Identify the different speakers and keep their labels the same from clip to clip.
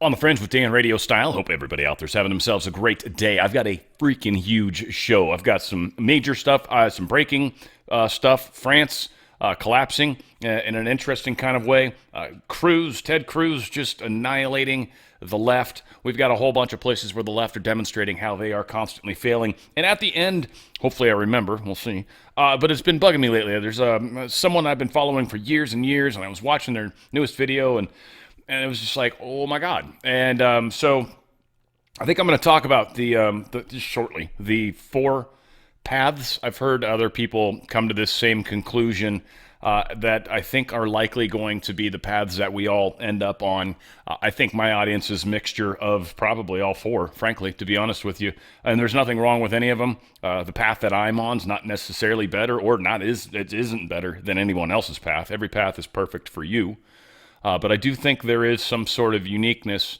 Speaker 1: On the Fringe with Dan RadioStyle. Hope everybody out there's having themselves a great day. I've got a freaking huge show. I've got some major stuff, some breaking stuff. France collapsing in an interesting kind of way. Ted Cruz just annihilating the left. We've got a whole bunch of places where the left are demonstrating how they are constantly failing. And at the end, hopefully I remember, we'll see. But it's been bugging me lately. There's someone I've been following for years and years, and I was watching their newest video, and it was just like, oh my God. And so I think I'm going to talk about just shortly, the four paths. I've heard other people come to this same conclusion that I think are likely going to be the paths that we all end up on. I think my audience is a mixture of probably all four, frankly, to be honest with you. And there's nothing wrong with any of them. The path that I'm on is not necessarily better, or it isn't better than anyone else's path. Every path is perfect for you. But I do think there is some sort of uniqueness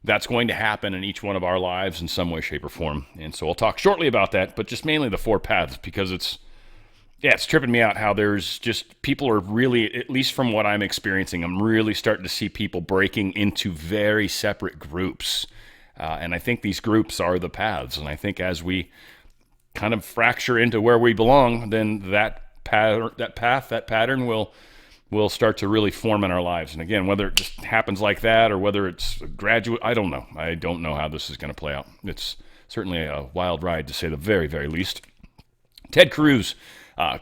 Speaker 1: that's going to happen in each one of our lives in some way, shape, or form. And so I'll talk shortly about that, but just mainly the four paths, because it's tripping me out how there's just, people are really, at least from what I'm experiencing, I'm really starting to see people breaking into very separate groups. And I think these groups are the paths. And I think as we kind of fracture into where we belong, then that pattern will start to really form in our lives. And again, whether it just happens like that or whether it's a graduate, I don't know. I don't know how this is going to play out. It's certainly a wild ride, to say the very, very least. Ted Cruz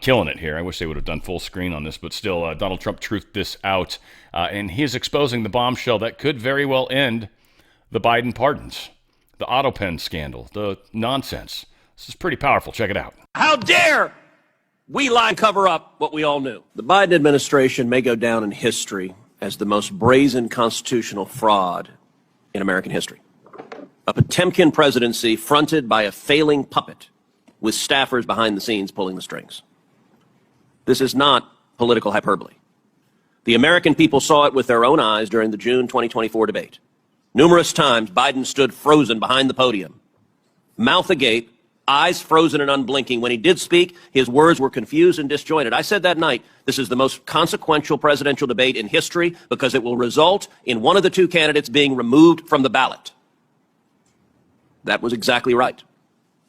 Speaker 1: killing it here. I wish they would have done full screen on this, but still, Donald Trump truthed this out. And he is exposing the bombshell that could very well end the Biden pardons, the autopen scandal, the nonsense. This is pretty powerful. Check it out.
Speaker 2: How dare we lie and cover up what we all knew? The Biden administration may go down in history as the most brazen constitutional fraud in American history. A Potemkin presidency fronted by a failing puppet with staffers behind the scenes pulling the strings. This is not political hyperbole. The American people saw it with their own eyes during the June 2024 debate. Numerous times, Biden stood frozen behind the podium, mouth agape, eyes frozen and unblinking. When he did speak, his words were confused and disjointed. I said that night, this is the most consequential presidential debate in history because it will result in one of the two candidates being removed from the ballot. That was exactly right.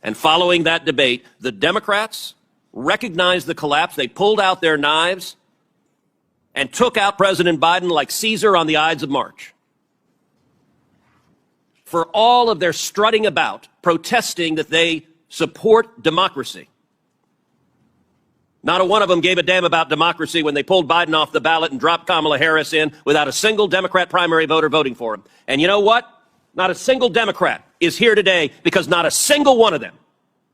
Speaker 2: And following that debate, the Democrats recognized the collapse. They pulled out their knives and took out President Biden like Caesar on the Ides of March. For all of their strutting about, protesting that they support democracy, not a one of them gave a damn about democracy when they pulled Biden off the ballot and dropped Kamala Harris in without a single Democrat primary voter voting for him. And you know what? Not a single Democrat is here today because not a single one of them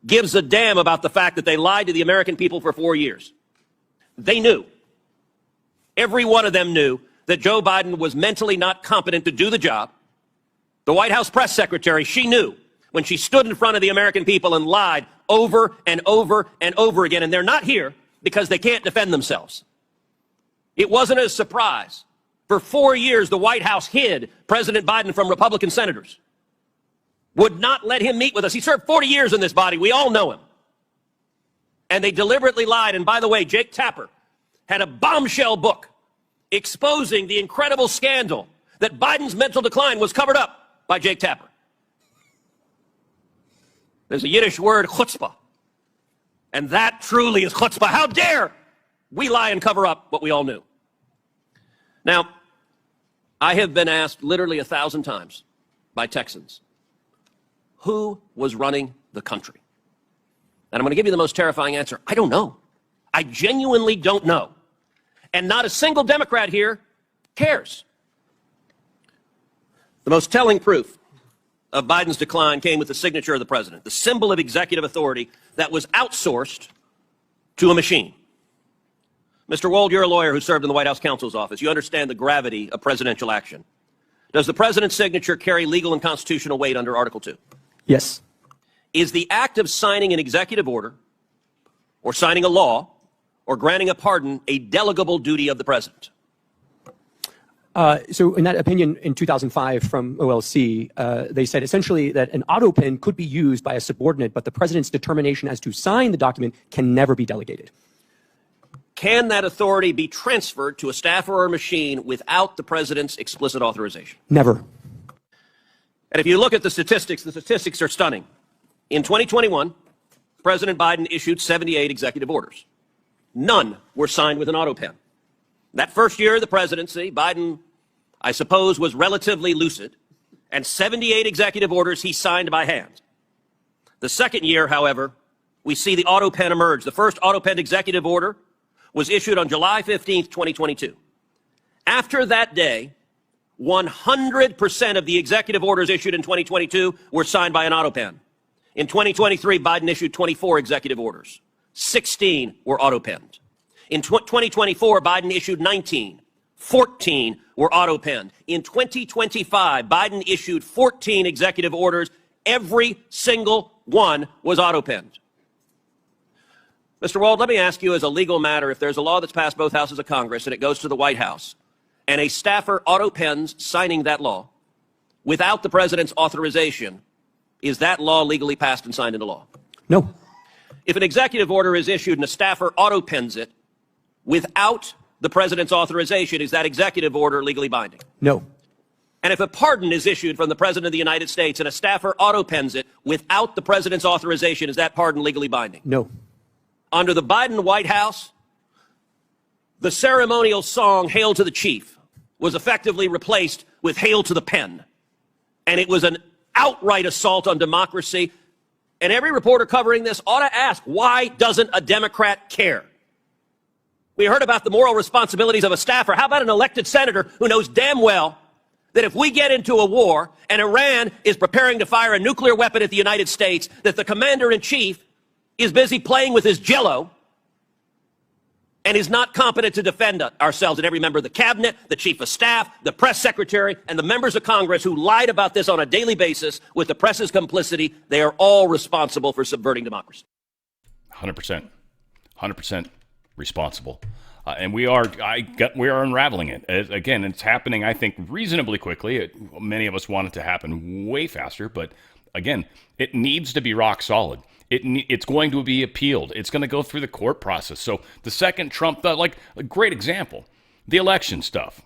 Speaker 2: gives a damn about the fact that they lied to the American people for 4 years. They knew. Every one of them knew that Joe Biden was mentally not competent to do the job. The White House press secretary, she knew when she stood in front of the American people and lied over and over and over again. And they're not here because they can't defend themselves. It wasn't a surprise. For 4 years, the White House hid President Biden from Republican senators, would not let him meet with us. He served 40 years in this body. We all know him. And they deliberately lied. And by the way, Jake Tapper had a bombshell book exposing the incredible scandal that Biden's mental decline was covered up by Jake Tapper. There's a Yiddish word, chutzpah. And that truly is chutzpah. How dare we lie and cover up what we all knew? Now, I have been asked literally 1,000 times by Texans, who was running the country? And I'm going to give you the most terrifying answer. I don't know. I genuinely don't know. And not a single Democrat here cares. The most telling proof of Biden's decline came with the signature of the president, the symbol of executive authority that was outsourced to a machine. Mr. Wold, you're a lawyer who served in the White House counsel's office. You understand the gravity of presidential action. Does the president's signature carry legal and constitutional weight under Article 2?
Speaker 3: Yes.
Speaker 2: Is the act of signing an executive order or signing a law or granting a pardon a delegable duty of the president?
Speaker 3: So in that opinion in 2005 from OLC, they said essentially that an autopen could be used by a subordinate, but the president's determination as to sign the document can never be delegated.
Speaker 2: Can that authority be transferred to a staffer or a machine without the president's explicit authorization?
Speaker 3: Never.
Speaker 2: And if you look at the statistics are stunning. In 2021, President Biden issued 78 executive orders. None were signed with an autopen. That first year of the presidency, Biden, I suppose, was relatively lucid, and 78 executive orders he signed by hand. The second year, however, we see the autopen emerge. The first autopen executive order was issued on July 15th, 2022. After that day, 100% of the executive orders issued in 2022 were signed by an autopen. In 2023, Biden issued 24 executive orders. 16 were autopenned. In 2024, Biden issued 19. 14 were autopenned. In 2025, Biden issued 14 executive orders. Every single one was autopenned. Mr. Wald, let me ask you as a legal matter, if there's a law that's passed both houses of Congress and it goes to the White House, and a staffer autopens signing that law without the president's authorization, is that law legally passed and signed into law?
Speaker 3: No.
Speaker 2: If an executive order is issued and a staffer autopens it without the president's authorization, is that executive order legally binding?
Speaker 3: No.
Speaker 2: And if a pardon is issued from the president of the United States and a staffer autopens it without the president's authorization, is that pardon legally binding?
Speaker 3: No.
Speaker 2: Under the Biden White House, the ceremonial song, Hail to the Chief, was effectively replaced with Hail to the Pen. And it was an outright assault on democracy. And every reporter covering this ought to ask, why doesn't a Democrat care? We heard about the moral responsibilities of a staffer. How about an elected senator who knows damn well that if we get into a war and Iran is preparing to fire a nuclear weapon at the United States, that the commander-in-chief is busy playing with his jello and is not competent to defend ourselves, and every member of the cabinet, the chief of staff, the press secretary, and the members of Congress who lied about this on a daily basis with the press's complicity, they are all responsible for subverting democracy.
Speaker 1: 100%. 100% responsible. And we are unraveling it. Again, it's happening, I think, reasonably quickly. Many of us want it to happen way faster, but again, it needs to be rock solid. It's going to be appealed. It's going to go through the court process. So the second Trump, like a great example, the election stuff,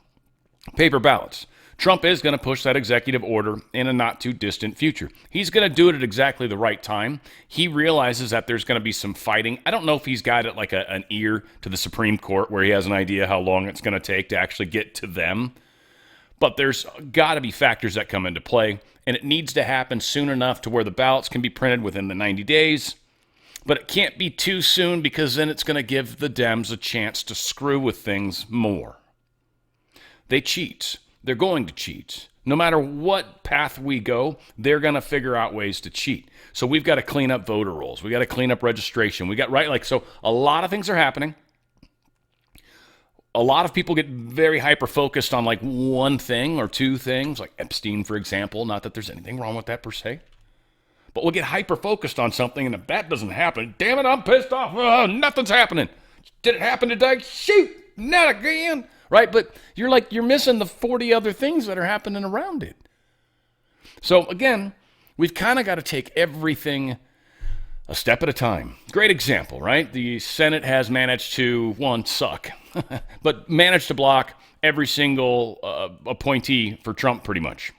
Speaker 1: paper ballots. Trump is going to push that executive order in a not too distant future. He's going to do it at exactly the right time. He realizes that there's going to be some fighting. I don't know if he's got it like an ear to the Supreme Court where he has an idea how long it's going to take to actually get to them. But there's got to be factors that come into play, and it needs to happen soon enough to where the ballots can be printed within the 90 days. But it can't be too soon because then it's going to give the Dems a chance to screw with things more. They cheat. They're going to cheat. No matter what path we go, they're going to figure out ways to cheat. So we've got to clean up voter rolls. We got to clean up registration. So a lot of things are happening. A lot of people get very hyper-focused on like one thing or two things, like Epstein, for example. Not that there's anything wrong with that per se. But we'll get hyper-focused on something, and if that doesn't happen, damn it, I'm pissed off. Oh, nothing's happening. Did it happen today? Shoot, not again. Right? But you're missing the 40 other things that are happening around it. So again, we've kind of got to take everything a step at a time. Great example, right? The Senate has managed to, one, suck, but managed to block every single appointee for Trump pretty much.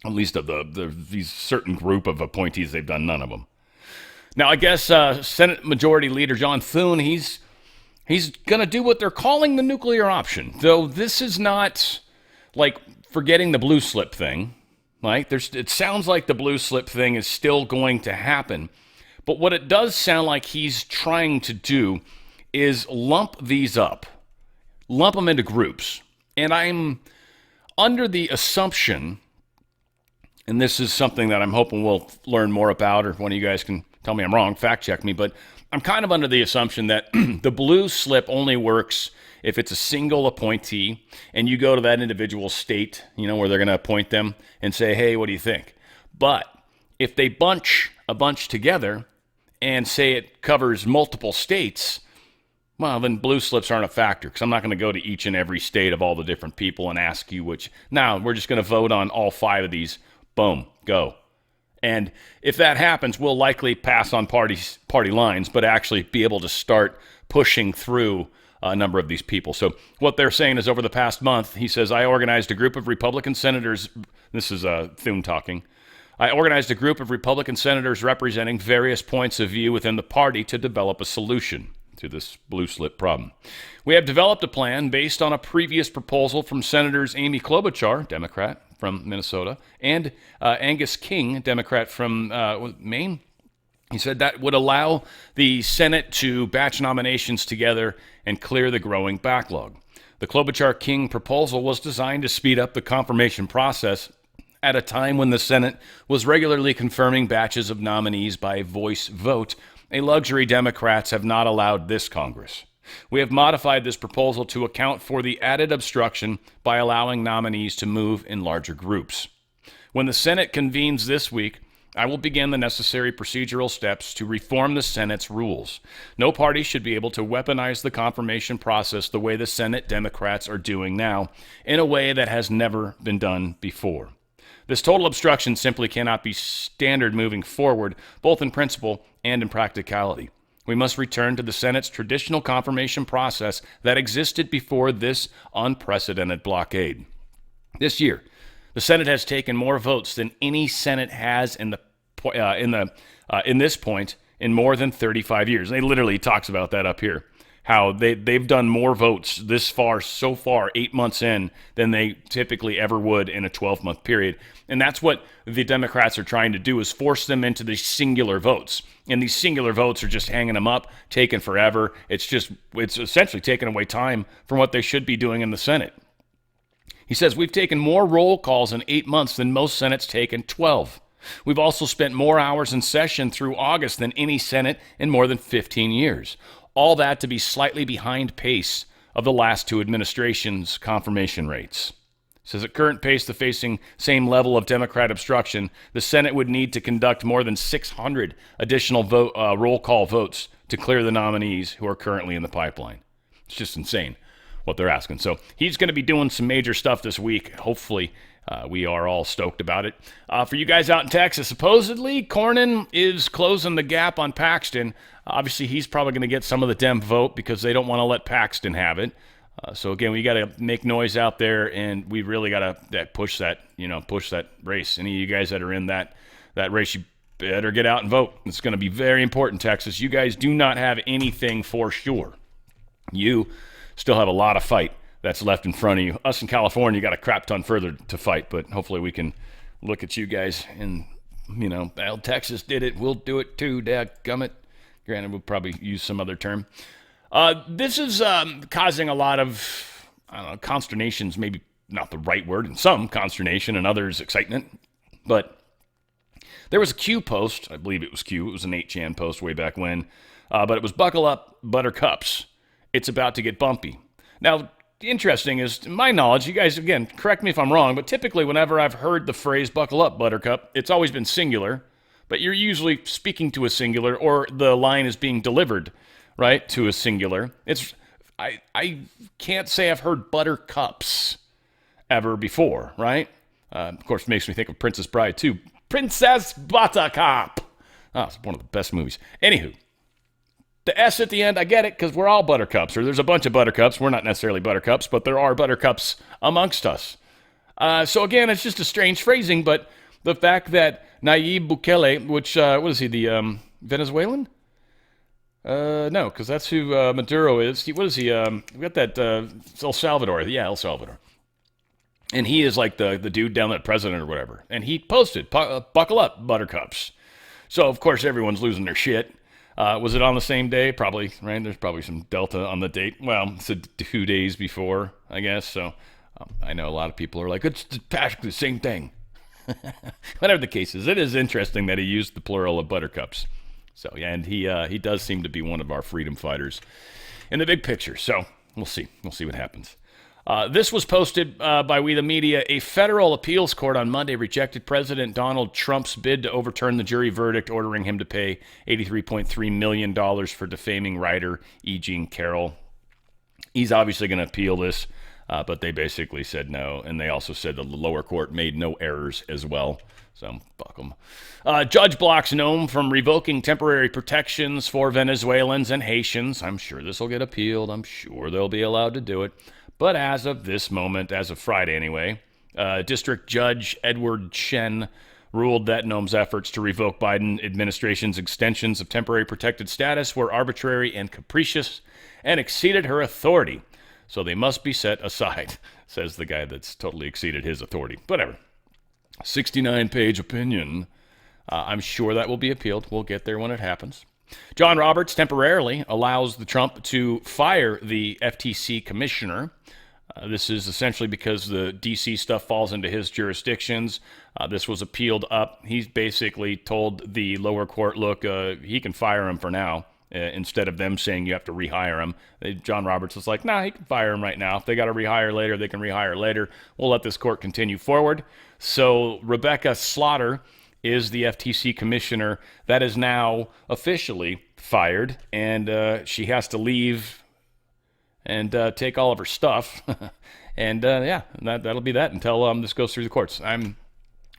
Speaker 1: At least of these certain group of appointees, they've done none of them. Now, I guess Senate Majority Leader John Thune, he's going to do what they're calling the nuclear option. Though this is not like forgetting the blue slip thing. Right? It sounds like the blue slip thing is still going to happen. But what it does sound like he's trying to do is lump these up. Lump them into groups. And I'm under the assumption, and this is something that I'm hoping we'll learn more about, or if one of you guys can tell me I'm wrong, fact check me, but I'm kind of under the assumption that the blue slip only works if it's a single appointee and you go to that individual state, where they're going to appoint them and say, hey, what do you think? But if they bunch a bunch together and say it covers multiple states, well, then blue slips aren't a factor because I'm not going to go to each and every state of all the different people and ask you which. Now, we're just going to vote on all 5 of these. Boom, go. And if that happens, we'll likely pass on party lines, but actually be able to start pushing through a number of these people. So what they're saying is over the past month, he says, I organized a group of Republican senators This is Thune talking. I organized a group of Republican senators representing various points of view within the party to develop a solution to this blue slip problem. We have developed a plan based on a previous proposal from Senators Amy Klobuchar, Democrat from Minnesota, and Angus King, Democrat from Maine. He said that would allow the Senate to batch nominations together and clear the growing backlog. The Klobuchar-King proposal was designed to speed up the confirmation process at a time when the Senate was regularly confirming batches of nominees by voice vote, a luxury Democrats have not allowed this Congress. We have modified this proposal to account for the added obstruction by allowing nominees to move in larger groups. When the Senate convenes this week, I will begin the necessary procedural steps to reform the Senate's rules. No party should be able to weaponize the confirmation process the way the Senate Democrats are doing now, in a way that has never been done before. This total obstruction simply cannot be standard moving forward, both in principle and in practicality. We must return to the Senate's traditional confirmation process that existed before this unprecedented blockade. This year, the Senate has taken more votes than any Senate has in this point in more than 35 years. They literally talks about that up here. How they've done more votes this far, so far, 8 months in, than they typically ever would in a 12-month period. And that's what the Democrats are trying to do, is force them into these singular votes. And these singular votes are just hanging them up, taking forever. It's essentially taking away time from what they should be doing in the Senate. He says, we've taken more roll calls in 8 months than most Senates take in 12. We've also spent more hours in session through August than any Senate in more than 15 years. All that to be slightly behind pace of the last two administrations' confirmation rates. Says at current pace, the facing same level of Democrat obstruction, the Senate would need to conduct more than 600 additional roll call votes to clear the nominees who are currently in the pipeline. It's just insane what they're asking. So he's going to be doing some major stuff this week. Hopefully, we are all stoked about it. For you guys out in Texas, supposedly Cornyn is closing the gap on Paxton. Obviously, he's probably going to get some of the Dem vote because they don't want to let Paxton have it. So again, we got to make noise out there, and we really got to push that race. Any of you guys that are in that race, you better get out and vote. It's going to be very important, Texas. You guys do not have anything for sure. You still have a lot of fight that's left in front of you. Us in California got a crap ton further to fight, but hopefully we can look at you guys and, well, Texas did it. We'll do it too, dadgummit. Granted, we'll probably use some other term. This is causing a lot of, consternations, maybe not the right word, and some consternation and others excitement. But there was a Q post, I believe it was Q, it was an 8chan post way back when, but it was buckle up, buttercups. It's about to get bumpy. Now, interesting is, to my knowledge, you guys, again, correct me if I'm wrong, but typically whenever I've heard the phrase buckle up, buttercup, it's always been singular, but you're usually speaking to a singular, or the line is being delivered, right, to a singular. I can't say I've heard buttercups ever before, right? Of course, it makes me think of Princess Bride, too. Princess Buttercup! Oh, it's one of the best movies. Anywho, the S at the end, I get it, because we're all buttercups, or there's a bunch of buttercups. We're not necessarily buttercups, but there are buttercups amongst us. So again, it's just a strange phrasing, but the fact that Nayib Bukele, which, what is he, the Venezuelan? No, because that's who Maduro is. What is he? We got that El Salvador. Yeah, El Salvador. And he is like the dude down that president or whatever. And he posted, buckle up, buttercups. So, of course, everyone's losing their shit. Was it on the same day? Probably, right? There's probably some delta on the date. Well, it's 2 days before, I guess. So I know a lot of people are like, it's practically the same thing. Whatever the case is, it is interesting that he used the plural of buttercups. So, yeah, and he does seem to be one of our freedom fighters in the big picture. So we'll see. We'll see what happens. This was posted by We the Media. A federal appeals court on Monday rejected President Donald Trump's bid to overturn the jury verdict, ordering him to pay $83.3 million for defaming writer E. Jean Carroll. He's obviously going to appeal this, but they basically said no. And they also said the lower court made no errors as well. So, fuck them. Judge blocks Nome from revoking temporary protections for Venezuelans and Haitians. I'm sure this will get appealed. I'm sure they'll be allowed to do it. But as of this moment, as of Friday anyway, District Judge Edward Chen ruled that Noem's efforts to revoke Biden administration's extensions of temporary protected status were arbitrary and capricious and exceeded her authority. So they must be set aside, says the guy that's totally exceeded his authority. Whatever. 69-page opinion. I'm sure that will be appealed. We'll get there when it happens. John Roberts temporarily allows the Trump to fire the FTC commissioner. This is essentially because the D.C. stuff falls into his jurisdictions. This was appealed up. He's basically told the lower court, look, he can fire him for now, instead of them saying you have to rehire him. John Roberts was like, nah, he can fire him right now. If they got to rehire later, they can rehire later. We'll let this court continue forward. So Rebecca Slaughter is the FTC commissioner that is now officially fired, and she has to leave and take all of her stuff. And that'll be that until this goes through the courts. I'm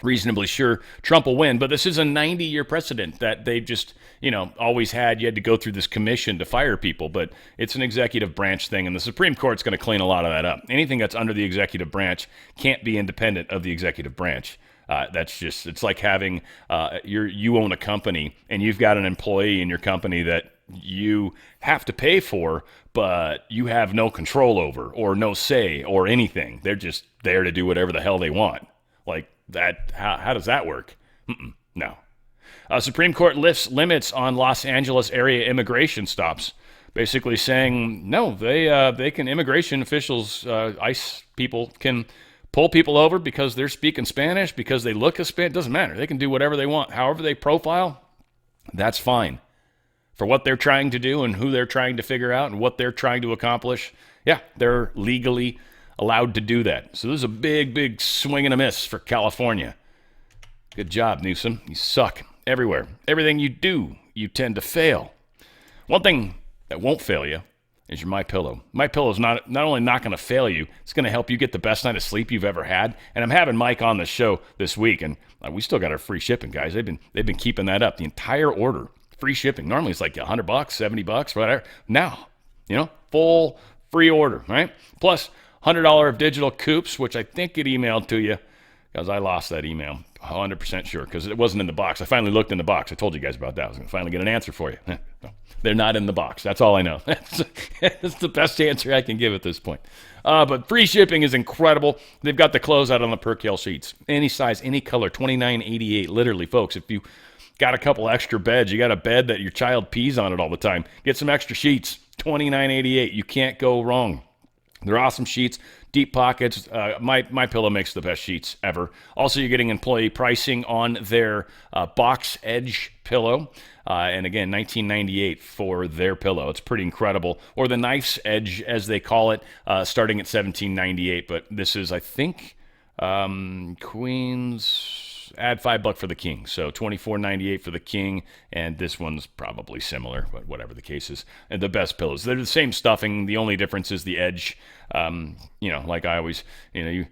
Speaker 1: reasonably sure Trump will win, but this is a 90-year precedent that they've just, always had. You had to go through this commission to fire people, but it's an executive branch thing, and the Supreme Court's going to clean a lot of that up. Anything that's under the executive branch can't be independent of the executive branch. It's like having, you own a company and you've got an employee in your company that you have to pay for, but you have no control over or no say or anything. They're just there to do whatever the hell they want. Like that, how does that work? No. Supreme Court lifts limits on Los Angeles area immigration stops, basically saying, no, they can, immigration officials, ICE people can pull people over because they're speaking Spanish, because they look Hispanic. It doesn't matter. They can do whatever they want. However they profile, that's fine. For what they're trying to do and who they're trying to figure out and what they're trying to accomplish, yeah, they're legally allowed to do that. So this is a big, big swing and a miss for California. Good job, Newsom. You suck everywhere. Everything you do, you tend to fail. One thing that won't fail you is your MyPillow. MyPillow is not only not going to fail you, it's going to help you get the best night of sleep you've ever had. And I'm having Mike on the show this week, and we still got our free shipping, guys. They've been keeping that up. The entire order, free shipping. Normally it's like $100, $70, whatever. Now, full free order, right? Plus $100 of digital coupons, which I think get emailed to you, because I lost that email. 100% sure, because it wasn't in the box. I finally looked in the box. I told you guys about that. I was going to finally get an answer for you. No, they're not in the box. That's all I know. That's the best answer I can give at this point. But free shipping is incredible. They've got the closeout on the Percale sheets. Any size, any color, $29.88. Literally, folks, if you got a couple extra beds, you got a bed that your child pees on it all the time, get some extra sheets. $29.88. You can't go wrong. They're awesome sheets, deep pockets. MyPillow makes the best sheets ever. Also, you're getting employee pricing on their box edge pillow. And again, $19.98 for their pillow. It's pretty incredible. Or the knife's edge, as they call it, starting at $17.98. But this is, I think, Queen's. Add $5 for the king, so $24.98 for the king, and this one's probably similar, but whatever the case is. And the best pillows, they're the same stuffing. The only difference is the edge. Like I always, you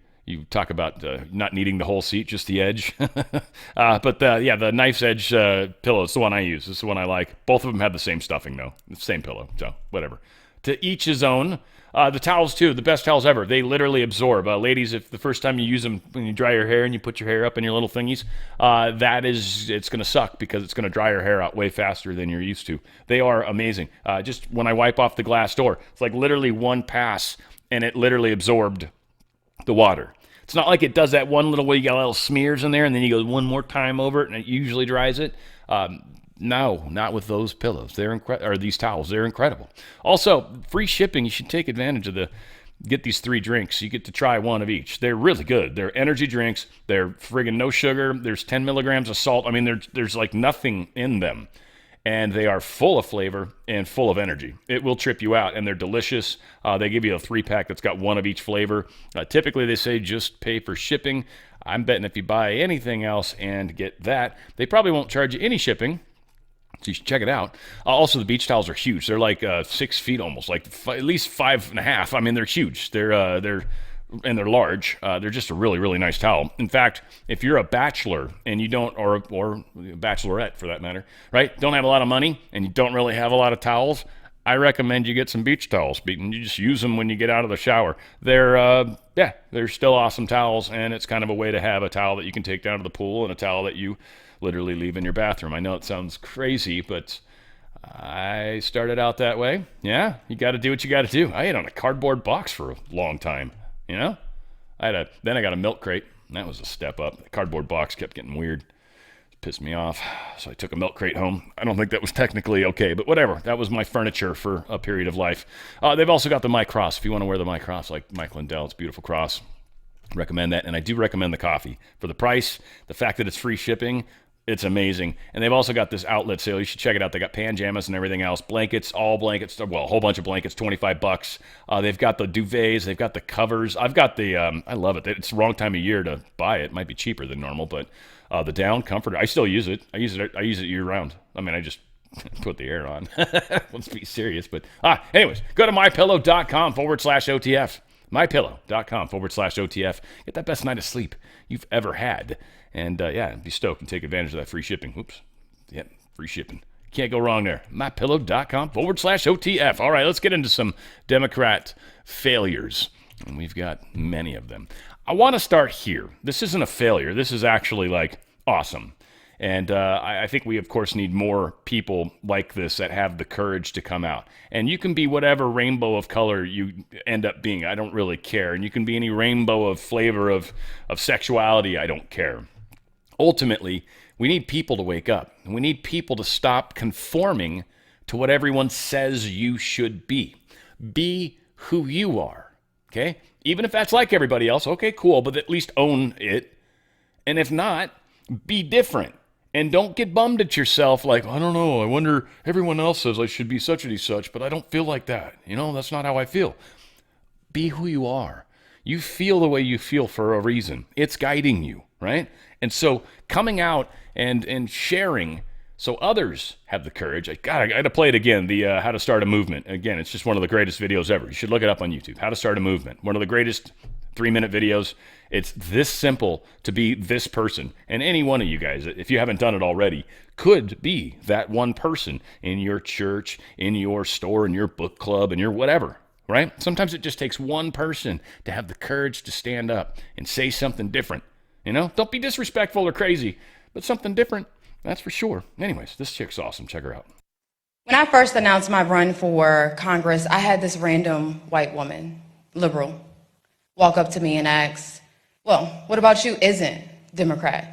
Speaker 1: talk about not needing the whole seat, just the edge. But the knife's edge pillow is the one I use. This is the one I like. Both of them have the same stuffing, though. The same pillow, so whatever. To each his own. The towels, too, the best towels ever. They literally absorb. Ladies, if the first time you use them, when you dry your hair and you put your hair up in your little thingies, it's going to suck because it's going to dry your hair out way faster than you're used to. They are amazing. Just when I wipe off the glass door, it's like literally one pass, and it literally absorbed the water. It's not like it does that one little way you got little smears in there, and then you go one more time over it, and it usually dries it. No, not with those pillows. They're or these towels. They're incredible. Also, free shipping. You should take advantage of get these 3 drinks. You get to try one of each. They're really good. They're energy drinks. They're friggin' no sugar. There's 10 milligrams of salt. I mean, there's like nothing in them. And they are full of flavor and full of energy. It will trip you out, and they're delicious. They give you a 3-pack that's got one of each flavor. Typically, they say just pay for shipping. I'm betting if you buy anything else and get that, they probably won't charge you any shipping. So you should check it out. Also, the beach towels are huge. They're like 6 feet almost, like at least 5.5. I mean, they're huge. They're large. They're just a really, really nice towel. In fact, if you're a bachelor and you don't, or bachelorette for that matter, right? Don't have a lot of money and you don't really have a lot of towels, I recommend you get some beach towels. You just use them when you get out of the shower. They're still awesome towels, and it's kind of a way to have a towel that you can take down to the pool and a towel that you literally leave in your bathroom. I know it sounds crazy, but I started out that way. Yeah, you got to do what you got to do. I ate on a cardboard box for a long time, you know? Then I got a milk crate. That was a step up. The cardboard box kept getting weird. Pissed me off. So I took a milk crate home. I don't think that was technically okay, but whatever. That was my furniture for a period of life. They've also got the My Cross. If you want to wear the My Cross like Mike Lindell, it's a beautiful cross. Recommend that. And I do recommend the coffee. For the price, the fact that it's free shipping, it's amazing. And they've also got this outlet sale. You should check it out. They got pajamas and everything else. Blankets, all blankets. Well, a whole bunch of blankets, $25. They've got the duvets. They've got the covers. I've got the, I love it. It's the wrong time of year to buy it. It might be cheaper than normal, but the down comforter, I still use it. I use it year round. I mean, I just put the air on. Let's be serious. But anyways, go to mypillow.com/OTF. mypillow.com/OTF. Get that best night of sleep you've ever had. And be stoked and take advantage of that free shipping. Oops. Yep, free shipping. Can't go wrong there. mypillow.com/OTF. All right, let's get into some Democrat failures. And we've got many of them. I want to start here. This isn't a failure. This is actually like awesome. And I think we, of course, need more people like this that have the courage to come out. And you can be whatever rainbow of color you end up being. I don't really care. And you can be any rainbow of flavor of sexuality. I don't care. Ultimately, we need people to wake up. And we need people to stop conforming to what everyone says you should be. Be who you are, okay? Even if that's like everybody else, okay, cool, but at least own it. And if not, be different. And don't get bummed at yourself like, I don't know, I wonder, everyone else says I should be such and such, but I don't feel like that. You know, that's not how I feel. Be who you are. You feel the way you feel for a reason. It's guiding you, right? And so coming out and sharing so others have the courage. I got to play it again, the How to Start a Movement. Again, it's just one of the greatest videos ever. You should look it up on YouTube. How to Start a Movement. One of the greatest 3-minute videos. It's this simple to be this person. And any one of you guys, if you haven't done it already, could be that one person in your church, in your store, in your book club, in your whatever, right? Sometimes it just takes one person to have the courage to stand up and say something different. You know, don't be disrespectful or crazy, but something different, that's for sure. Anyways, this chick's awesome. Check her out.
Speaker 4: When I first announced my run for Congress, I had this random white woman, liberal, walk up to me and ask, well, what about you isn't Democrat?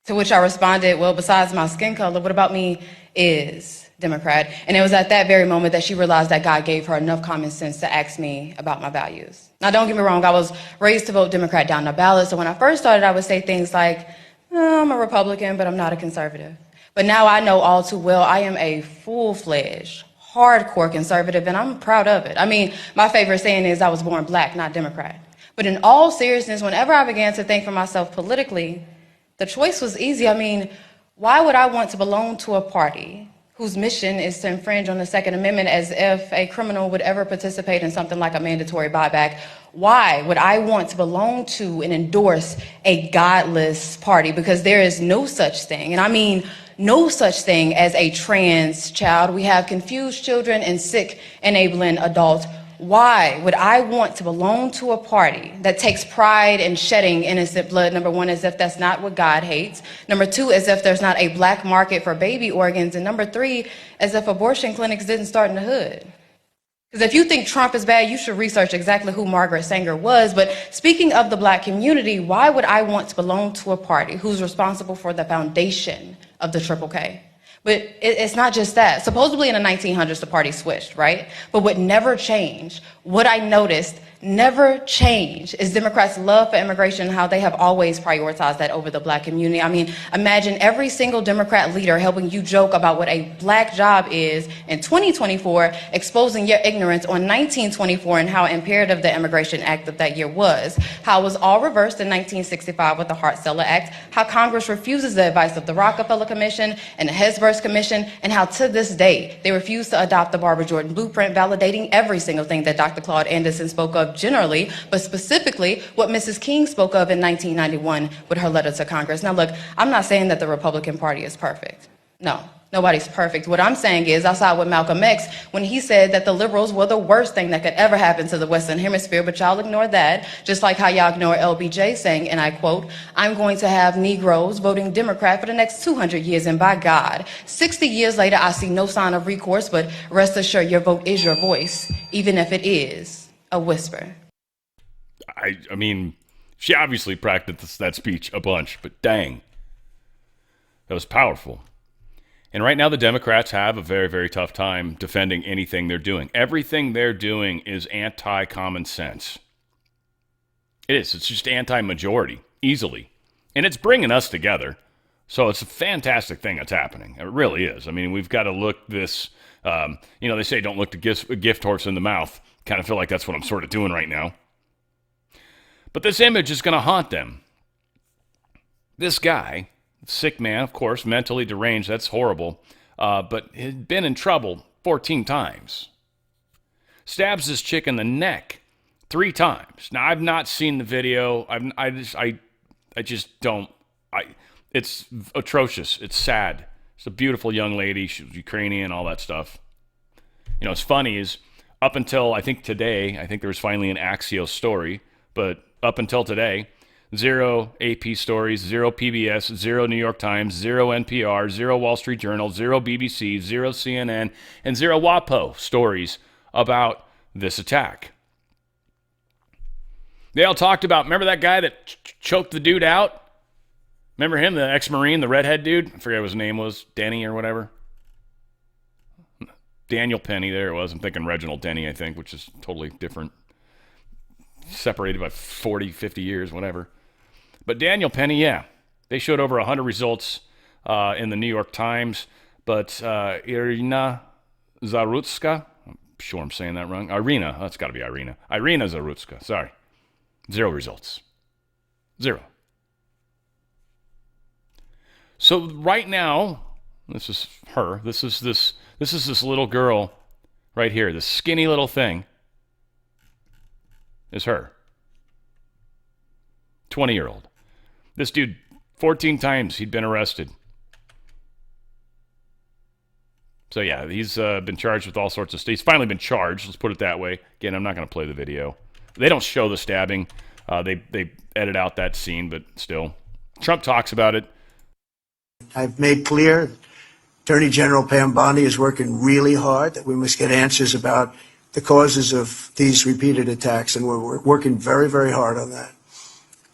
Speaker 4: To which I responded, well, besides my skin color, what about me is Democrat? And it was at that very moment that she realized that God gave her enough common sense to ask me about my values. Now, don't get me wrong, I was raised to vote Democrat down the ballot, so when I first started, I would say things like, I'm a Republican, but I'm not a conservative. But now I know all too well I am a full-fledged, hardcore conservative, and I'm proud of it. I mean, my favorite saying is I was born black, not Democrat. But in all seriousness, whenever I began to think for myself politically, the choice was easy. I mean, why would I want to belong to a party whose mission is to infringe on the Second Amendment as if a criminal would ever participate in something like a mandatory buyback? Why would I want to belong to and endorse a godless party? Because there is no such thing, and I mean no such thing as a trans child. We have confused children and sick enabling adults. Why would I want to belong to a party that takes pride in shedding innocent blood? Number one, as if that's not what God hates. Number two, as if there's not a black market for baby organs. And number three, as if abortion clinics didn't start in the hood. Because if you think Trump is bad, you should research exactly who Margaret Sanger was. But speaking of the black community, why would I want to belong to a party who's responsible for the foundation of the Triple K? But it's not just that. Supposedly in the 1900s, the party switched, right? But what never changed, what I noticed never changed, is Democrats' love for immigration and how they have always prioritized that over the black community. I mean, imagine every single Democrat leader helping you joke about what a black job is in 2024, exposing your ignorance on 1924 and how imperative the Immigration Act of that year was, how it was all reversed in 1965 with the Hart-Celler Act, how Congress refuses the advice of the Rockefeller Commission and the Hesburgh Commission, and how to this day they refuse to adopt the Barbara Jordan Blueprint, validating every single thing that Dr. Claude Anderson spoke of generally, but specifically what Mrs. King spoke of in 1991 with her letter to Congress. Now look, I'm not saying that the Republican Party is perfect. No, Nobody's perfect. What I'm saying is, I saw with Malcolm X when he said that the liberals were the worst thing that could ever happen to the Western Hemisphere, but y'all ignore that, just like how y'all ignore LBJ saying, and I quote, "I'm going to have Negroes voting Democrat for the next 200 years, and by God, 60 years later, I see no sign of recourse, but rest assured your vote is your voice, even if it is a whisper."
Speaker 1: I mean, she obviously practiced that speech a bunch, but dang, that was powerful. And right now, the Democrats have a very, very tough time defending anything they're doing. Everything they're doing is anti-common sense. It is. It's just anti-majority, easily. And it's bringing us together. So it's a fantastic thing that's happening. It really is. I mean, we've got to look this, they say don't look the gift horse in the mouth. Kind of feel like that's what I'm sort of doing right now. But this image is going to haunt them. This guy, sick man, of course, mentally deranged, that's horrible, but had been in trouble 14 times. Stabs this chick in the neck 3 times. Now, I've not seen the video. I just don't. It's atrocious. It's sad. It's a beautiful young lady. She was Ukrainian, all that stuff. You know, what's funny is up until, I think today, I think there was finally an Axios story, but up until today, 0 AP stories, 0 PBS, 0 New York Times, 0 NPR, 0 Wall Street Journal, 0 BBC, 0 CNN, and 0 WAPO stories about this attack. They all talked about, remember that guy that choked the dude out? Remember him, the ex-Marine, the redhead dude? I forget what his name was, Denny or whatever. Daniel Penny, there it was. I'm thinking Reginald Denny, I think, which is totally different. Separated by 40, 50 years, whatever. But Daniel Penny, yeah. They showed over 100 results in the New York Times. But Irina Zarutska, I'm sure I'm saying that wrong. Irina, that's got to be Irina. Irina Zarutska, sorry. 0 results. 0. So right now, this is her. This is this little girl right here. This skinny little thing is her. 20-year-old. This dude, 14 times he'd been arrested. So yeah, he's been charged with all sorts of stuff. He's finally been charged, let's put it that way. Again, I'm not going to play the video. They don't show the stabbing. They edit out that scene, but still. Trump talks about it.
Speaker 5: I've made clear Attorney General Pam Bondi is working really hard, that we must get answers about the causes of these repeated attacks, and we're working very, very hard on that.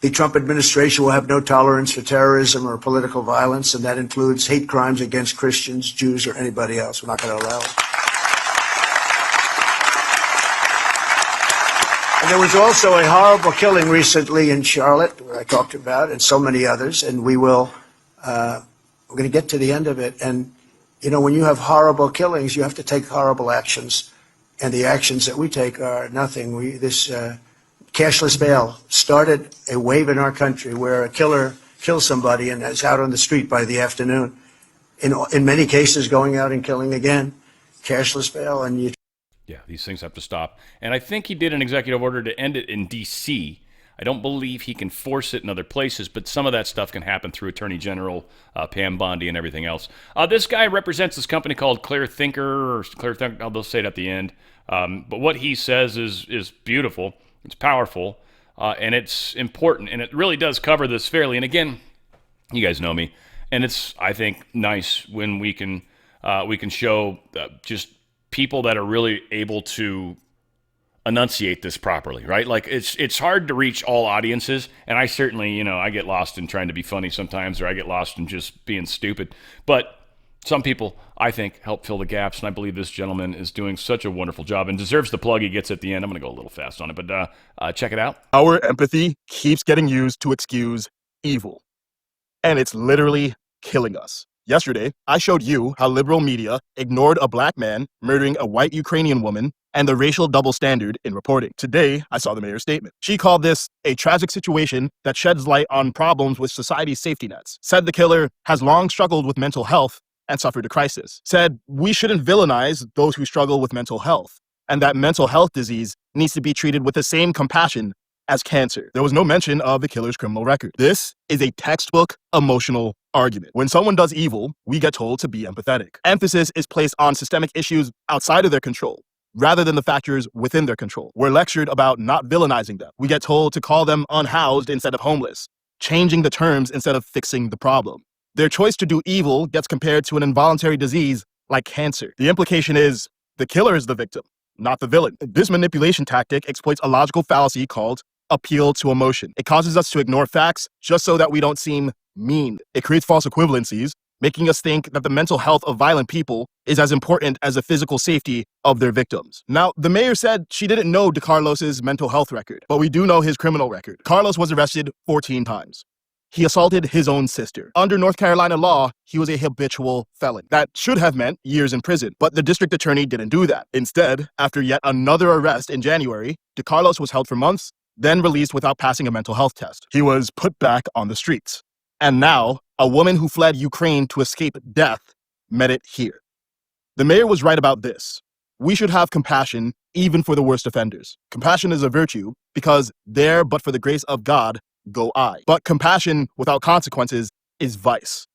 Speaker 5: The Trump administration will have no tolerance for terrorism or political violence, and that includes hate crimes against Christians, Jews, or anybody else. We're not going to allow it. And there was also a horrible killing recently in Charlotte, where I talked about, and so many others, and we're going to get to the end of it. And, you know, when you have horrible killings, you have to take horrible actions. And the actions that we take are nothing. This cashless bail started a wave in our country where a killer kills somebody and is out on the street by the afternoon. In many cases, going out and killing again. Cashless bail, and you.
Speaker 1: Yeah, these things have to stop. And I think he did an executive order to end it in D.C. I don't believe he can force it in other places, but some of that stuff can happen through Attorney General Pam Bondi and everything else. This guy represents this company called Clear Thinker, or Clear Thinker, they'll say it at the end. But what he says is beautiful, it's powerful, and it's important, and it really does cover this fairly. And again, you guys know me, and it's, I think, nice when we can show just people that are really able to enunciate this properly, right? Like it's hard to reach all audiences, and I certainly, I get lost in trying to be funny sometimes, or I get lost in just being stupid. But some people, I think, help fill the gaps, and I believe this gentleman is doing such a wonderful job and deserves the plug he gets at the end. I'm going to go a little fast on it, but check it out.
Speaker 6: Our empathy keeps getting used to excuse evil, and it's literally killing us. Yesterday, I showed you how liberal media ignored a black man murdering a white Ukrainian woman and the racial double standard in reporting. Today, I saw the mayor's statement. She called this a tragic situation that sheds light on problems with society's safety nets. Said the killer has long struggled with mental health and suffered a crisis. Said we shouldn't villainize those who struggle with mental health, and that mental health disease needs to be treated with the same compassion as cancer. There was no mention of the killer's criminal record. This is a textbook emotional argument. When someone does evil, we get told to be empathetic. Emphasis is placed on systemic issues outside of their control, rather than the factors within their control. We're lectured about not villainizing them. We get told to call them unhoused instead of homeless, changing the terms instead of fixing the problem. Their choice to do evil gets compared to an involuntary disease like cancer. The implication is the killer is the victim, not the villain. This manipulation tactic exploits a logical fallacy called appeal to emotion. It causes us to ignore facts just so that we don't seem mean. It creates false equivalencies, making us think that the mental health of violent people is as important as the physical safety of their victims. Now, the mayor said she didn't know DeCarlos's mental health record, but we do know his criminal record. Carlos was arrested 14 times. He assaulted his own sister. Under North Carolina law, he was a habitual felon. That should have meant years in prison, but the district attorney didn't do that. Instead, after yet another arrest in January, DeCarlos was held for months, then released without passing a mental health test. He was put back on the streets. And now, a woman who fled Ukraine to escape death met it here. The mayor was right about this. We should have compassion even for the worst offenders. Compassion is a virtue because there, but for the grace of God, go I. But compassion without consequences is vice.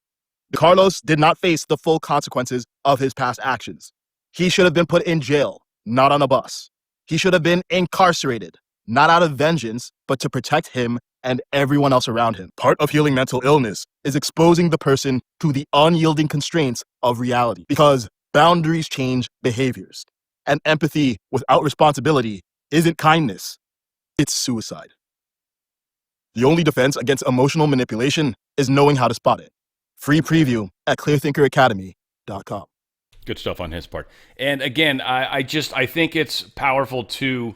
Speaker 6: Carlos did not face the full consequences of his past actions. He should have been put in jail, not on a bus. He should have been incarcerated, not out of vengeance, but to protect him and everyone else around him. Part of healing mental illness is exposing the person to the unyielding constraints of reality, because boundaries change behaviors. And empathy without responsibility isn't kindness, it's suicide. The only defense against emotional manipulation is knowing how to spot it. Free preview at clearthinkeracademy.com.
Speaker 1: Good stuff on his part. And again, I think it's powerful to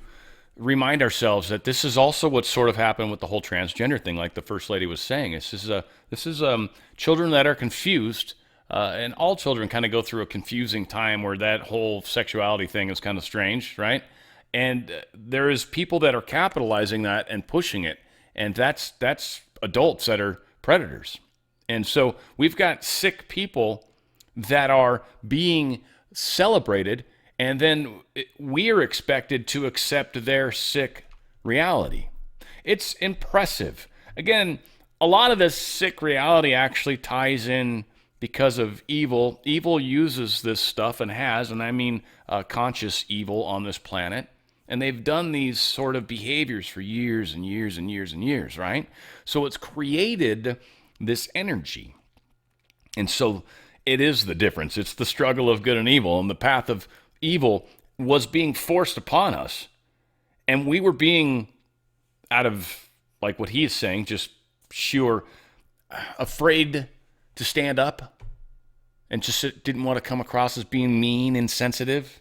Speaker 1: remind ourselves that this is also what sort of happened with the whole transgender thing, like the First Lady was saying. This is children that are confused, and all children kind of go through a confusing time where that whole sexuality thing is kind of strange, right? And there is people that are capitalizing that and pushing it, and that's adults that are predators. And so we've got sick people that are being celebrated, and then we are expected to accept their sick reality. It's impressive. Again, a lot of this sick reality actually ties in because of evil. Evil uses this stuff and has, and I mean conscious evil on this planet. And they've done these sort of behaviors for years and years and years and years, right? So it's created this energy. And so it is the difference. It's the struggle of good and evil, and the path of evil was being forced upon us, and we were being, out of, like what he is saying, just sure afraid to stand up, and just didn't want to come across as being mean, insensitive.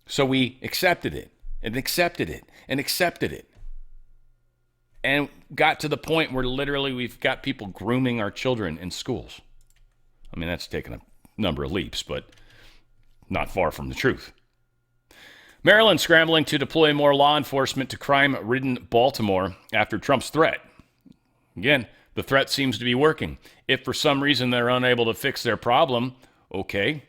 Speaker 1: So we accepted it, and accepted it, and accepted it, and got to the point where literally we've got people grooming our children in schools. I mean, that's taken a number of leaps, but not far from the truth. Maryland scrambling to deploy more law enforcement to crime-ridden Baltimore after Trump's threat. Again, the threat seems to be working. If for some reason they're unable to fix their problem, okay,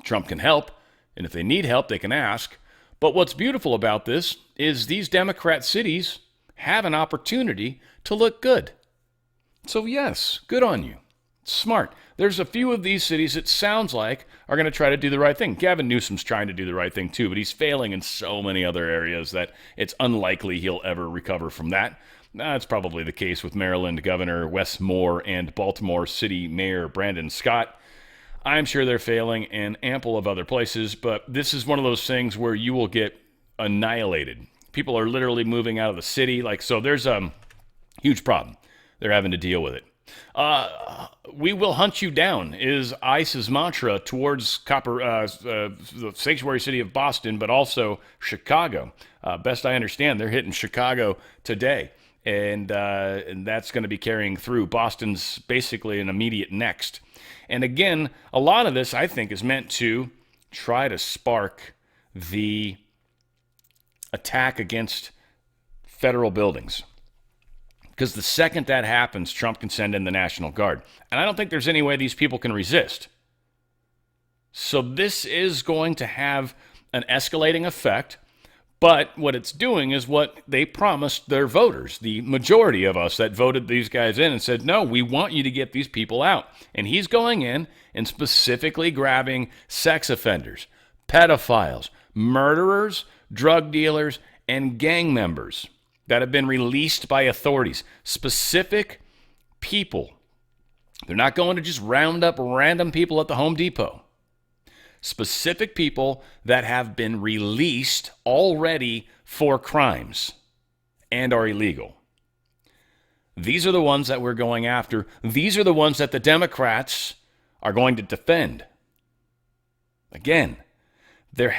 Speaker 1: Trump can help, and if they need help, they can ask. But what's beautiful about this is these Democrat cities have an opportunity to look good. So yes, good on you. Smart. There's a few of these cities it sounds like are going to try to do the right thing. Gavin Newsom's trying to do the right thing too, but he's failing in so many other areas that it's unlikely he'll ever recover from that. That's probably the case with Maryland Governor Wes Moore and Baltimore City Mayor Brandon Scott. I'm sure they're failing in ample of other places, but this is one of those things where you will get annihilated. People are literally moving out of the city. So there's a huge problem. They're having to deal with it. We will hunt you down is ICE's mantra towards the sanctuary city of Boston, but also Chicago. Best I understand, they're hitting Chicago today, and that's going to be carrying through. Boston's basically an immediate next. And again, a lot of this, I think, is meant to try to spark the attack against federal buildings. Because the second that happens, Trump can send in the National Guard. And I don't think there's any way these people can resist. So this is going to have an escalating effect. But what it's doing is what they promised their voters, the majority of us that voted these guys in and said, no, we want you to get these people out. And he's going in and specifically grabbing sex offenders, pedophiles, murderers, drug dealers, and gang members that have been released by authorities. Specific people. They're not going to just round up random people at the Home Depot. Specific people that have been released already for crimes and are illegal. These are the ones that we're going after. These are the ones that the Democrats are going to defend. Again, they're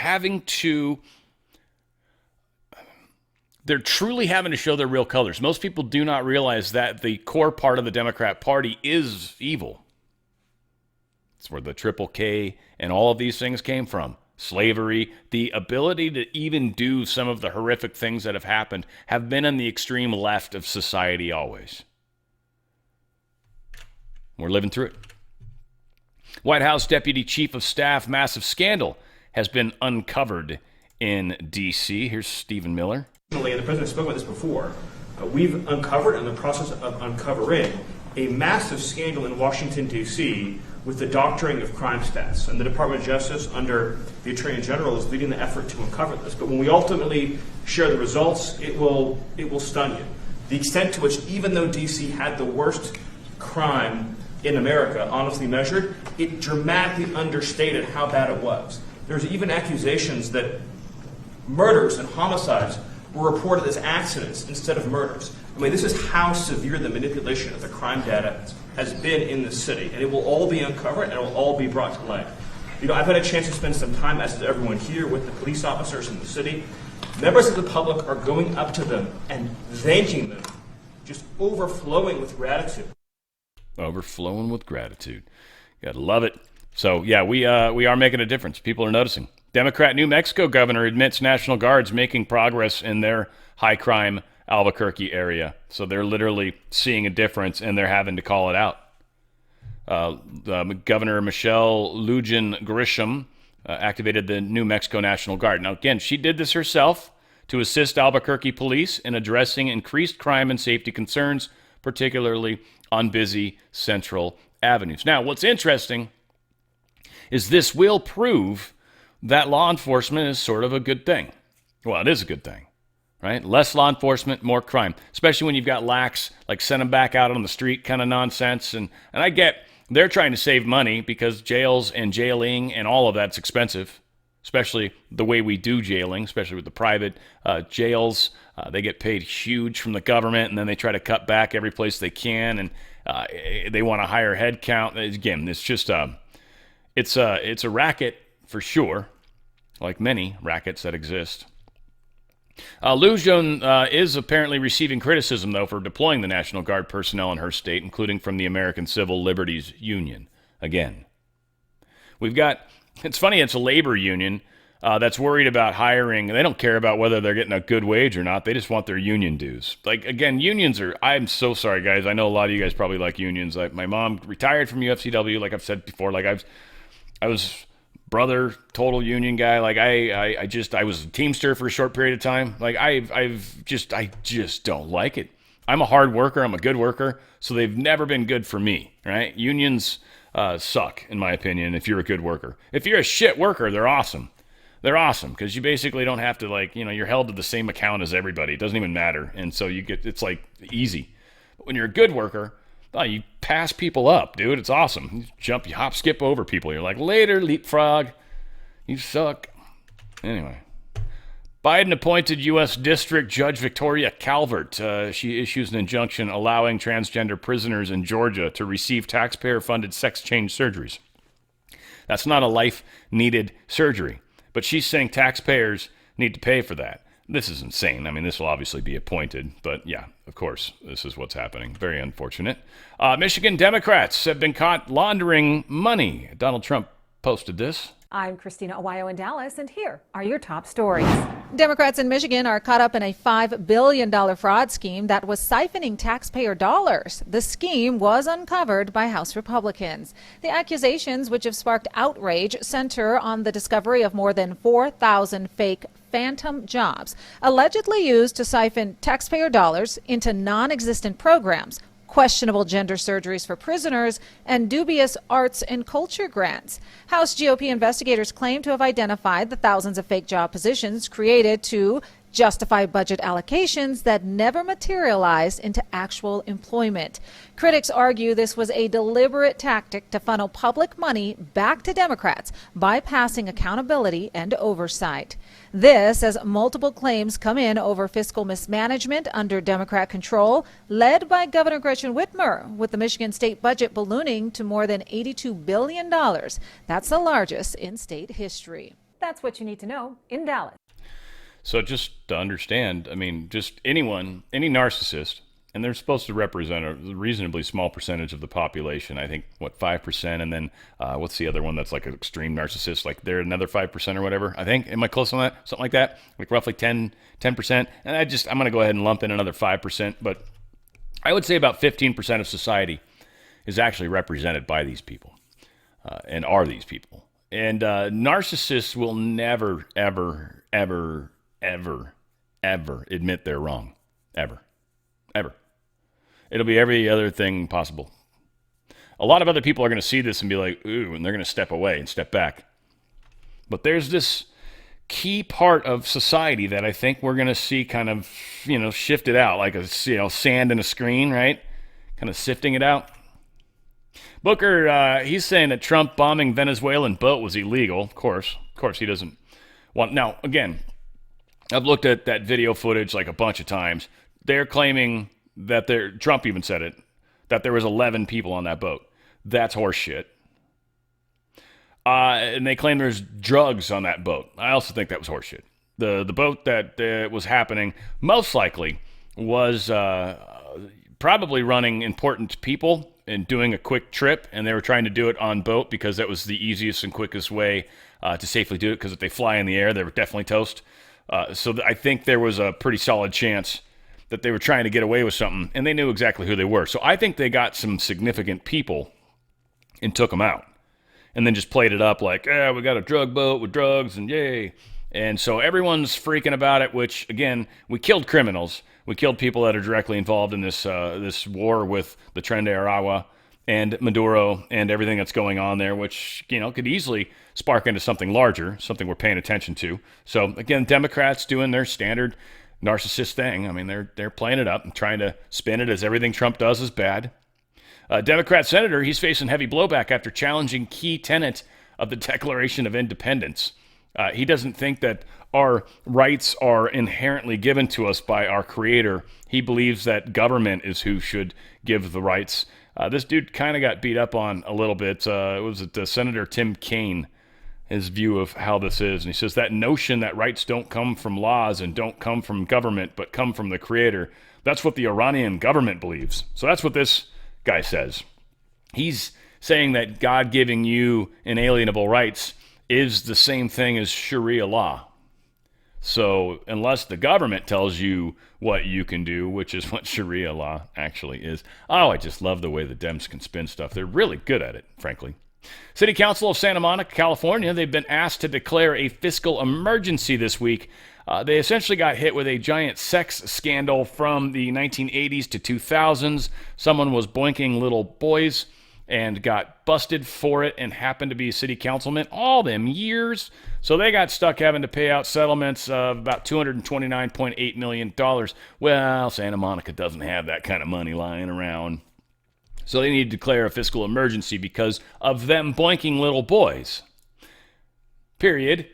Speaker 1: truly having to show their real colors. Most people do not realize that the core part of the Democrat Party is evil. It's where the Triple K and all of these things came from. Slavery, the ability to even do some of the horrific things that have happened have been on the extreme left of society always. We're living through it. White House Deputy Chief of Staff, massive scandal has been uncovered in D.C. Here's Stephen Miller.
Speaker 7: And the president spoke about this before. We've uncovered, in the process of uncovering, a massive scandal in Washington, D.C. with the doctoring of crime stats. And the Department of Justice, under the Attorney General, is leading the effort to uncover this. But when we ultimately share the results, it will stun you. The extent to which, even though D.C. had the worst crime in America, honestly measured, it dramatically understated how bad it was. There's even accusations that murders and homicides were reported as accidents instead of murders. I mean, this is how severe the manipulation of the crime data has been in the city, and it will all be uncovered and it will all be brought to light. You know, I've had a chance to spend some time, as has everyone here, with the police officers in the city. Members of the public are going up to them and thanking them, just overflowing with gratitude.
Speaker 1: Overflowing with gratitude. Gotta love it. So, yeah, we are making a difference. People are noticing. Democrat New Mexico governor admits National Guard's making progress in their high-crime Albuquerque area. So they're literally seeing a difference, and they're having to call it out. Governor Michelle Lujan Grisham activated the New Mexico National Guard. Now, again, she did this herself to assist Albuquerque police in addressing increased crime and safety concerns, particularly on busy central avenues. Now, what's interesting is this will prove that law enforcement is sort of a good thing. Well, it is a good thing, right? Less law enforcement, more crime, especially when you've got lax, like send them back out on the street kind of nonsense. And I get they're trying to save money because jails and jailing and all of that's expensive, especially the way we do jailing, especially with the private jails. They get paid huge from the government, and then they try to cut back every place they can, and they want a higher head count. Again, it's just it's a racket for sure, like many rackets that exist. Lujan is apparently receiving criticism, though, for deploying the National Guard personnel in her state, including from the American Civil Liberties Union. Again, it's funny, it's a labor union that's worried about hiring. They don't care about whether they're getting a good wage or not. They just want their union dues. Like, again, unions I'm so sorry, guys. I know a lot of you guys probably like unions. Like, my mom retired from UFCW, like I've said before. Like, I was brother, total union guy. Like I was a Teamster for a short period of time. Like I just don't like it. I'm a hard worker. I'm a good worker. So they've never been good for me, right? Unions suck, in my opinion, if you're a good worker. If you're a shit worker, they're awesome. They're awesome because you basically don't have to, you're held to the same account as everybody. It doesn't even matter. And so it's like easy. But when you're a good worker, you pass people up, dude. It's awesome. You hop, skip over people. You're like, later, leapfrog. You suck. Anyway. Biden appointed U.S. District Judge Victoria Calvert. She issues an injunction allowing transgender prisoners in Georgia to receive taxpayer-funded sex change surgeries. That's not a life-needed surgery, but she's saying taxpayers need to pay for that. This is insane. I mean, this will obviously be appointed, but yeah, of course, this is what's happening. Very unfortunate. Michigan Democrats have been caught laundering money. Donald Trump posted this.
Speaker 8: I'm Christina Awayo in Dallas, and here are your top stories. Democrats in Michigan are caught up in a $5 billion fraud scheme that was siphoning taxpayer dollars. The scheme was uncovered by House Republicans. The accusations, which have sparked outrage, center on the discovery of more than 4,000 fake phantom jobs, allegedly used to siphon taxpayer dollars into non-existent programs, questionable gender surgeries for prisoners, and dubious arts and culture grants. House GOP investigators claim to have identified the thousands of fake job positions created to justify budget allocations that never materialized into actual employment. Critics argue this was a deliberate tactic to funnel public money back to Democrats, bypassing accountability and oversight. This as multiple claims come in over fiscal mismanagement under Democrat control, led by Governor Gretchen Whitmer, with the Michigan state budget ballooning to more than $82 billion. That's the largest in state history. That's what you need to know in Dallas.
Speaker 1: So just to understand, I mean, just anyone, any narcissist, and they're supposed to represent a reasonably small percentage of the population. I think, 5%? And then what's the other one that's like an extreme narcissist? Like they're another 5% or whatever, I think. Am I close on that? Something like that? Like roughly 10%. And I'm going to go ahead and lump in another 5%. But I would say about 15% of society is actually represented by these people and are these people. And narcissists will never, ever, ever, ever, ever admit they're wrong. Ever. It'll be every other thing possible. A lot of other people are going to see this and be like, ooh, and they're going to step away and step back. But there's this key part of society that I think we're going to see kind of, shifted out like sand in a screen, right? Kind of sifting it out. Booker, he's saying that Trump bombing Venezuelan boat was illegal. Of course, he doesn't want. Now, again, I've looked at that video footage like a bunch of times. They're claiming that Trump even said it, that there was 11 people on that boat. That's horseshit. And they claim there's drugs on that boat. I also think that was horseshit. The boat that was happening most likely was probably running important people and doing a quick trip, and they were trying to do it on boat because that was the easiest and quickest way to safely do it, because if they fly in the air, they were definitely toast. So I think there was a pretty solid chance that they were trying to get away with something, and they knew exactly who they were. So I think they got some significant people and took them out, and then just played it up like, we got a drug boat with drugs, and yay. And so everyone's freaking about it, which, again, we killed criminals. We killed people that are directly involved in this war with the Tren de Aragua and Maduro and everything that's going on there, which, could easily spark into something larger, something we're paying attention to. So, again, Democrats doing their standard narcissist thing. I mean, they're playing it up and trying to spin it as everything Trump does is bad. Democrat senator, he's facing heavy blowback after challenging key tenet of the Declaration of Independence. He doesn't think that our rights are inherently given to us by our Creator. He believes that government is who should give the rights. This dude kind of got beat up on a little bit. Was it Senator Tim Kaine? His view of how this is. And he says that notion that rights don't come from laws and don't come from government, but come from the Creator, that's what the Iranian government believes. So that's what this guy says. He's saying that God giving you inalienable rights is the same thing as Sharia law. So unless the government tells you what you can do, which is what Sharia law actually is. Oh, I just love the way the Dems can spin stuff. They're really good at it, frankly. City Council of Santa Monica, California, they've been asked to declare a fiscal emergency this week. They essentially got hit with a giant sex scandal from the 1980s to 2000s. Someone was boinking little boys and got busted for it and happened to be a city councilman all them years. So they got stuck having to pay out settlements of about $229.8 million. Well, Santa Monica doesn't have that kind of money lying around. So they need to declare a fiscal emergency because of them boinking little boys. Period.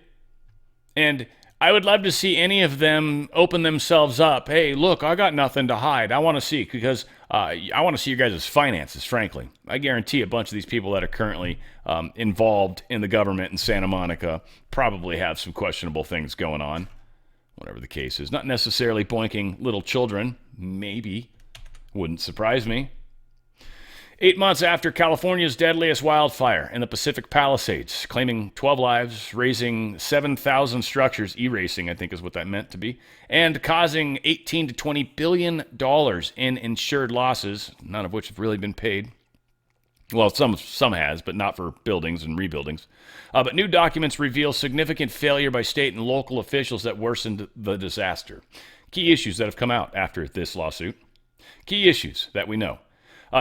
Speaker 1: And I would love to see any of them open themselves up. Hey, look, I got nothing to hide. I want to see, because I want to see your guys' finances, frankly. I guarantee a bunch of these people that are currently involved in the government in Santa Monica probably have some questionable things going on, whatever the case is. Not necessarily boinking little children. Maybe. Wouldn't surprise me. 8 months after California's deadliest wildfire in the Pacific Palisades, claiming 12 lives, raising 7,000 structures, erasing, I think is what that meant to be, and causing $18 to $20 billion in insured losses, none of which have really been paid. Well, some has, but not for buildings and rebuildings. But new documents reveal significant failure by state and local officials that worsened the disaster. Key issues that have come out after this lawsuit. Key issues that we know.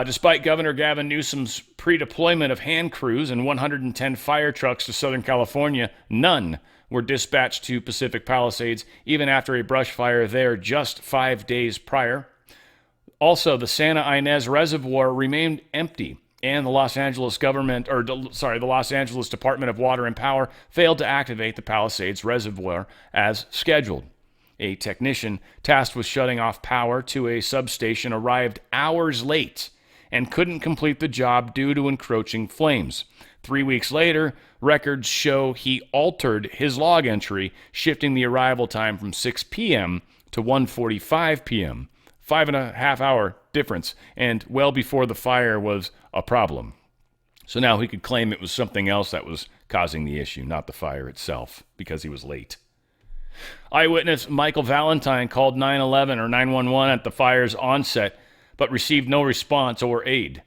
Speaker 1: Despite Governor Gavin Newsom's pre-deployment of hand crews and 110 fire trucks to Southern California, none were dispatched to Pacific Palisades, even after a brush fire there just 5 days prior. Also, the Santa Ynez Reservoir remained empty, and the Los Angeles the Los Angeles Department of Water and Power failed to activate the Palisades Reservoir as scheduled. A technician tasked with shutting off power to a substation arrived hours late and couldn't complete the job due to encroaching flames. 3 weeks later, records show he altered his log entry, shifting the arrival time from 6 p.m. to 1:45 p.m. 5.5 hour difference, and well before the fire was a problem. So now he could claim it was something else that was causing the issue, not the fire itself, because he was late. Eyewitness Michael Valentine called 911 or 911 at the fire's onset, but received no response or aid.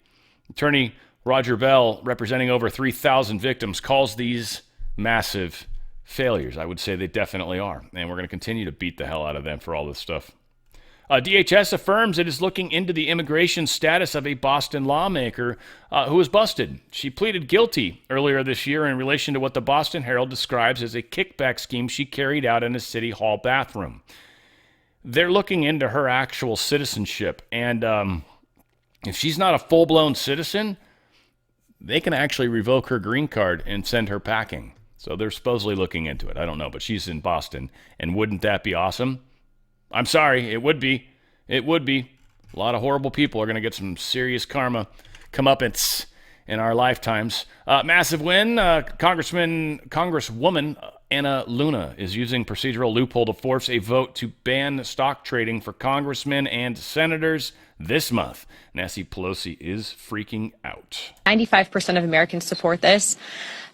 Speaker 1: Attorney Roger Bell, representing over 3,000 victims, calls these massive failures. I would say they definitely are, and we're going to continue to beat the hell out of them for all this stuff. DHS affirms it is looking into the immigration status of a Boston lawmaker who was busted. She pleaded guilty earlier this year in relation to what the Boston Herald describes as a kickback scheme she carried out in a city hall bathroom. They're looking into her actual citizenship, and if she's not a full-blown citizen, they can actually revoke her green card and send her packing. So they're supposedly looking into it. I don't know, but she's in Boston, and wouldn't that be awesome? I'm sorry, it would be. It would be. A lot of horrible people are going to get some serious karma comeuppance in our lifetimes. Massive win. Congresswoman Anna Luna is using procedural loophole to force a vote to ban stock trading for congressmen and senators this month. Nancy Pelosi is freaking out.
Speaker 9: 95% of Americans support this.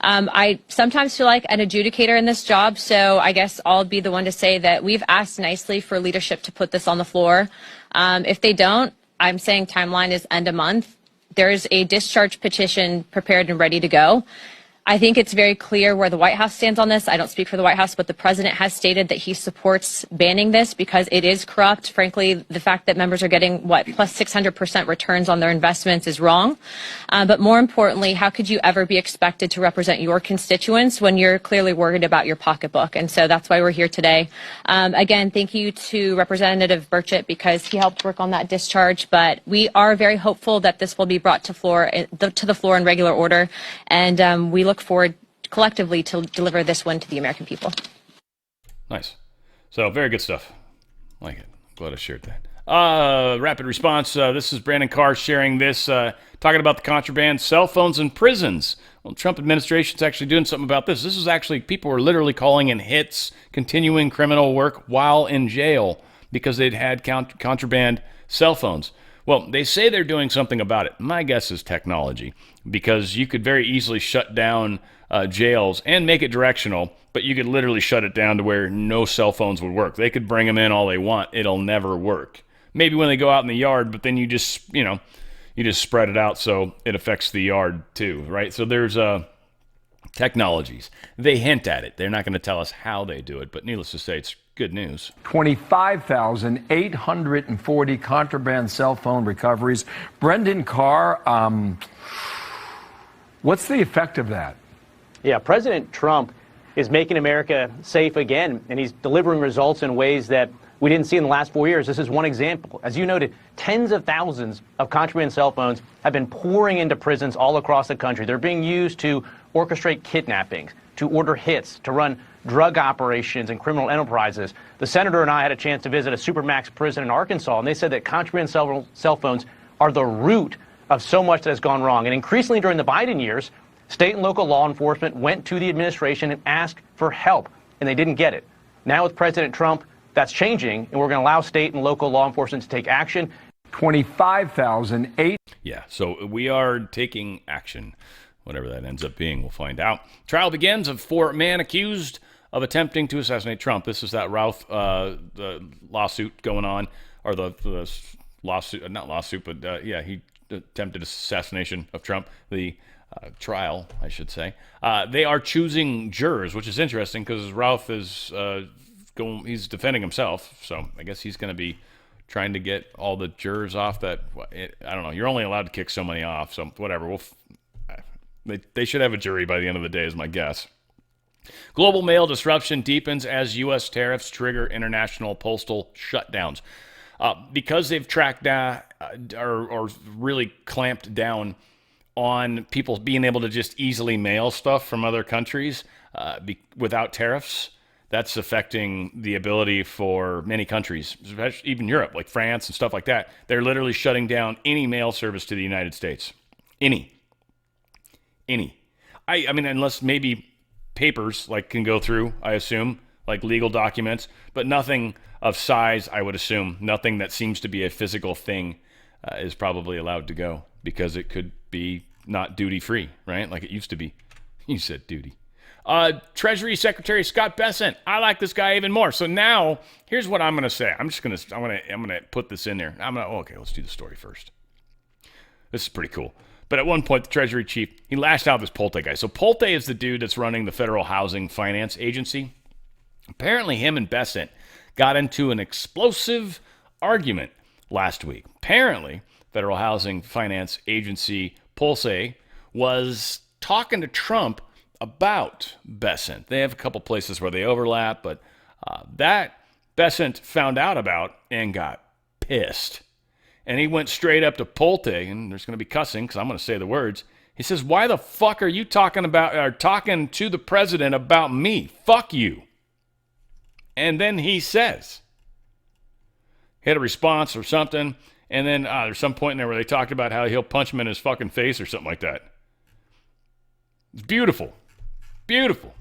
Speaker 9: I sometimes feel like an adjudicator in this job, so I guess I'll be the one to say that we've asked nicely for leadership to put this on the floor. If they don't, I'm saying timeline is end of month. There's a discharge petition prepared and ready to go. I think it's very clear where the White House stands on this. I don't speak for the White House, but the president has stated that he supports banning this because it is corrupt. Frankly, the fact that members are getting, plus 600% returns on their investments is wrong. But more importantly, how could you ever be expected to represent your constituents when you're clearly worried about your pocketbook? And so that's why we're here today. Again, thank you to Representative Burchett because he helped work on that discharge. But we are very hopeful that this will be brought to the floor in regular order. And we look forward collectively to deliver this one to the American people.
Speaker 1: Nice. So very good stuff. Like it. Glad I shared that. Rapid response. This is Brandon Carr sharing this, talking about the contraband cell phones in prisons. Well, the Trump administration's actually doing something about this. This is actually, people were literally calling in hits, continuing criminal work while in jail because they'd had contraband cell phones. Well, they say they're doing something about it. My guess is technology, because you could very easily shut down jails and make it directional, but you could literally shut it down to where no cell phones would work. They could bring them in all they want. It'll never work. Maybe when they go out in the yard, but then you just spread it out so it affects the yard too, right? So there's technologies. They hint at it. They're not going to tell us how they do it, but needless to say, it's good news.
Speaker 10: 25,840 contraband cell phone recoveries. Brendan Carr, what's the effect of that?
Speaker 11: Yeah, President Trump is making America safe again, and he's delivering results in ways that we didn't see in the last 4 years. This is one example. As you noted, tens of thousands of contraband cell phones have been pouring into prisons all across the country. They're being used to orchestrate kidnappings, to order hits, to run drug operations and criminal enterprises. The senator and I had a chance to visit a supermax prison in Arkansas, and they said that contraband cell phones are the root of so much that has gone wrong. And increasingly during the Biden years, state and local law enforcement went to the administration and asked for help, and they didn't get it. Now with President Trump, that's changing, and we're going to allow state and local law enforcement to take action.
Speaker 10: 25,008.
Speaker 1: Yeah, so we are taking action. Whatever that ends up being, we'll find out. Trial begins of 4 men accused of attempting to assassinate Trump. This is that Ralph the lawsuit going on, or the lawsuit, not lawsuit, but he attempted assassination of Trump, the trial, I should say. They are choosing jurors, which is interesting because Ralph is he's defending himself, so I guess he's going to be trying to get all the jurors off. I don't know. You're only allowed to kick so many off, so whatever. They should have a jury by the end of the day, is my guess. Global mail disruption deepens as U.S. tariffs trigger international postal shutdowns. Because they've tracked down or really clamped down on people being able to just easily mail stuff from other countries without tariffs, that's affecting the ability for many countries, especially even Europe, like France and stuff like that. They're literally shutting down any mail service to the United States. Any. I mean, unless maybe papers can go through, I assume, like legal documents, but nothing of size, I would assume. Nothing that seems to be a physical thing is probably allowed to go because it could be not duty-free, right? Like it used to be. You said duty. Treasury Secretary Scott Bessent. I like this guy even more. So now, here's what I'm going to say. I'm going to put this in there. Okay, let's do the story first. This is pretty cool. But at one point, the Treasury chief, he lashed out this Polte guy. So Polte is the dude that's running the Federal Housing Finance Agency. Apparently, him and Bessent got into an explosive argument last week. Apparently, Federal Housing Finance Agency Polte was talking to Trump about Bessent. They have a couple places where they overlap, but that Bessent found out about and got pissed. And he went straight up to Polte, and there's going to be cussing because I'm going to say the words. He says, "Why the fuck are you talking to the president about me? Fuck you." And then he says, he had a response or something, and then there's some point in there where they talked about how he'll punch him in his fucking face or something like that. It's beautiful. Beautiful.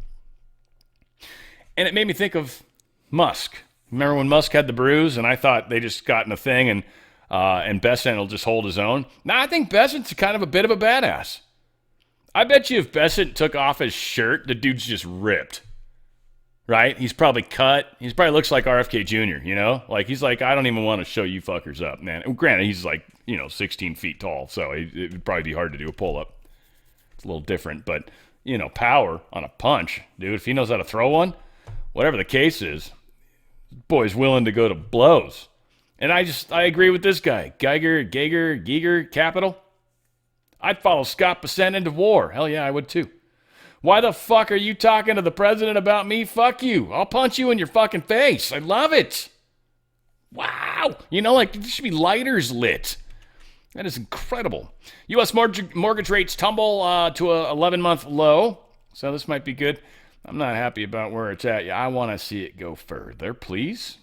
Speaker 1: And it made me think of Musk. Remember when Musk had the bruise, and I thought they just got in a thing, and Bessent will just hold his own? Now, I think Bessent's kind of a bit of a badass. I bet you if Bessent took off his shirt, the dude's just ripped. Right? He's probably cut. He probably looks like RFK Jr., you know? Like, he's like, I don't even want to show you fuckers up, man. Granted, he's 16 feet tall, so it would probably be hard to do a pull-up. It's a little different, but, power on a punch, dude. If he knows how to throw one, whatever the case is, this boy's willing to go to blows. And I agree with this guy. Geiger, Capital. I'd follow Scott Bessent into war. Hell yeah, I would too. Why the fuck are you talking to the president about me? Fuck you. I'll punch you in your fucking face. I love it. Wow. There should be lighters lit. That is incredible. U.S. mortgage rates tumble to a 11-month low. So this might be good. I'm not happy about where it's at. Yeah, I want to see it go further, please.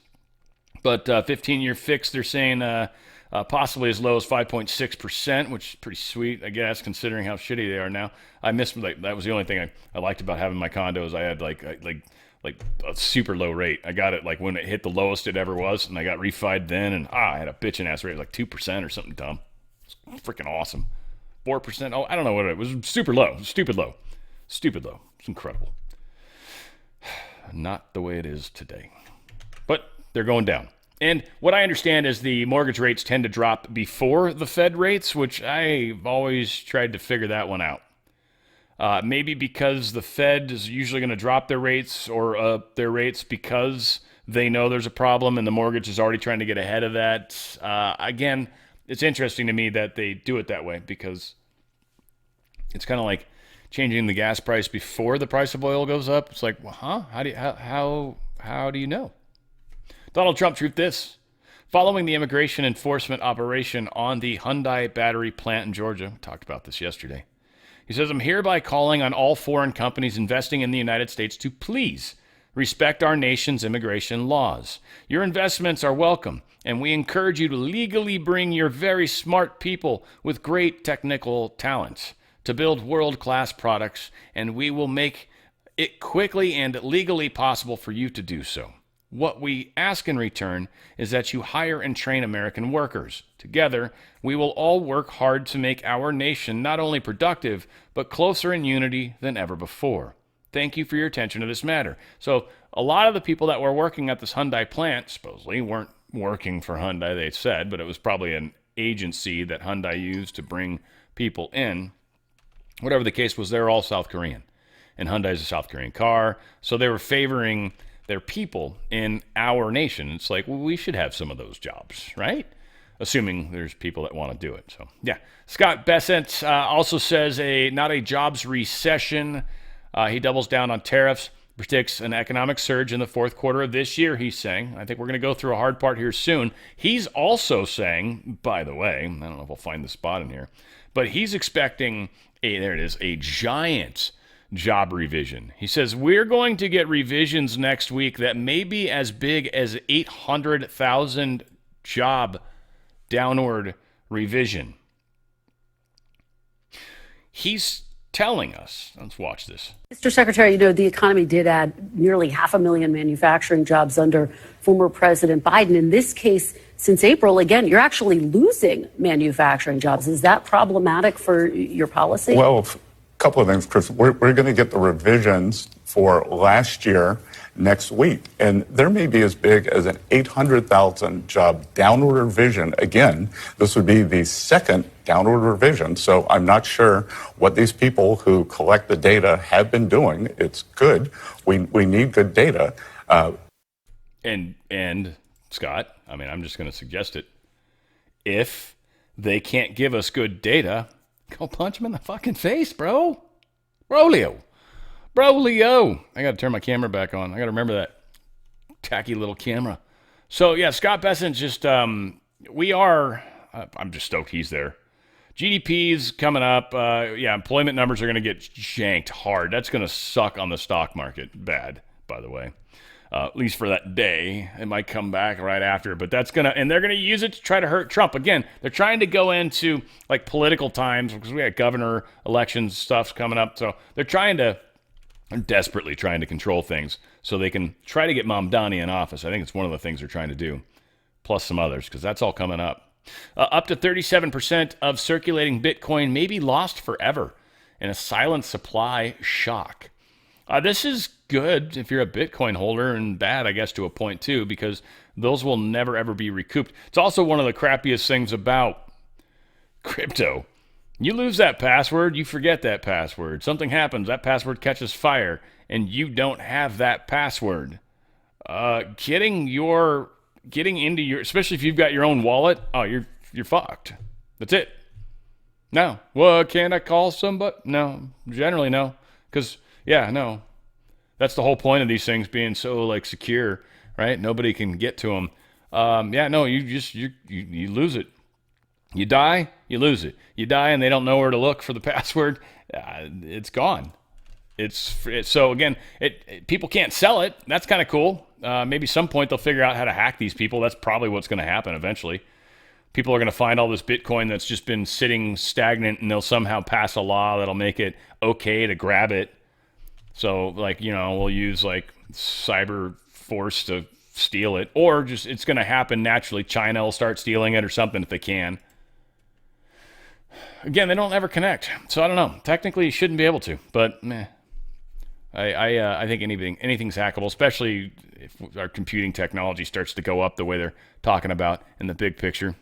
Speaker 1: But 15-year fix, they're saying possibly as low as 5.6%, which is pretty sweet, I guess, considering how shitty they are now. I missed that was the only thing I liked about having my condos. I had like a super low rate. I got it when it hit the lowest it ever was, and I got refied then, and I had a bitchin' ass rate, 2% or something dumb. It's freaking awesome. 4%. Oh, I don't know what it was. Super low. Stupid low. It's incredible. Not the way it is today. But they're going down. And what I understand is the mortgage rates tend to drop before the Fed rates, which I've always tried to figure that one out. Maybe because the Fed is usually going to drop their rates or their rates because they know there's a problem and the mortgage is already trying to get ahead of that. Again, it's interesting to me that they do it that way because it's kind of like changing the gas price before the price of oil goes up. It's like, well, huh? How do you know? Donald Trump truth this. Following the immigration enforcement operation on the Hyundai battery plant in Georgia, we talked about this yesterday. He says, I'm hereby calling on all foreign companies investing in the United States to please respect our nation's immigration laws. Your investments are welcome, and we encourage you to legally bring your very smart people with great technical talents to build world-class products, and we will make it quickly and legally possible for you to do so. What we ask in return is that you hire and train American workers. Together, we will all work hard to make our nation not only productive, but closer in unity than ever before. Thank you for your attention to this matter. So a lot of the people that were working at this Hyundai plant supposedly weren't working for Hyundai, they said, but it was probably an agency that Hyundai used to bring people in, whatever the case was, they're all South Korean. And Hyundai's a South Korean car. So they were favoring their people in our nation. It's like, well, we should have some of those jobs, right? Assuming there's people that want to do it. So, yeah. Scott Bessent also says not a jobs recession. He doubles down on tariffs, predicts an economic surge in the fourth quarter of this year, he's saying. I think we're going to go through a hard part here soon. He's also saying, by the way, I don't know if we'll find the spot in here, but he's expecting a giant job revision. He says, we're going to get revisions next week that may be as big as 800,000 job downward revision. He's telling us, let's watch this.
Speaker 12: Mr. Secretary, the economy did add nearly 500,000 manufacturing jobs under former President Biden. In this case, since April, again, you're actually losing manufacturing jobs. Is that problematic for your policy?
Speaker 13: Well, a couple of things, Chris. We're going to get the revisions for last year next week, and there may be as big as an 800,000 job downward revision. Again, this would be the second downward revision, so I'm not sure what these people who collect the data have been doing. It's good. We need good data.
Speaker 1: And Scott, I mean, I'm just going to suggest it. If they can't give us good data, go punch them in the fucking face, bro. Brolio. I got to turn my camera back on. I got to remember that tacky little camera. So, yeah, Scott Bessent just, I'm just stoked he's there. GDP's coming up. Employment numbers are going to get shanked hard. That's going to suck on the stock market. Bad, by the way. At least for that day. It might come back right after, but they're going to use it to try to hurt Trump. Again, they're trying to go into like political times because we got governor elections stuff's coming up. So they're desperately trying to control things so they can try to get Mamdani in office. I think it's one of the things they're trying to do, plus some others, because that's all coming up. Up to 37% of circulating Bitcoin may be lost forever in a silent supply shock. This is good if you're a Bitcoin holder, and bad, I guess, to a point too, because those will never, ever be recouped. It's also one of the crappiest things about crypto. You lose that password, you forget that password. Something happens, that password catches fire, and you don't have that password. Getting into your, especially if you've got your own wallet, you're fucked. That's it. No. Well, can I call somebody? No. Generally, no. Because, no. That's the whole point of these things being so, like, secure, right? Nobody can get to them. You lose it. You die, you lose it. You die and they don't know where to look for the password. It's gone. So again, people can't sell it. That's kind of cool. Maybe some point they'll figure out how to hack these people. That's probably what's going to happen eventually. People are going to find all this Bitcoin that's just been sitting stagnant, and they'll somehow pass a law that'll make it okay to grab it. So we'll use like cyber force to steal it, or just it's going to happen naturally. China will start stealing it or something if they can. Again, they don't ever connect, so I don't know. Technically, you shouldn't be able to, but I think anything's hackable, especially if our computing technology starts to go up the way they're talking about in the big picture.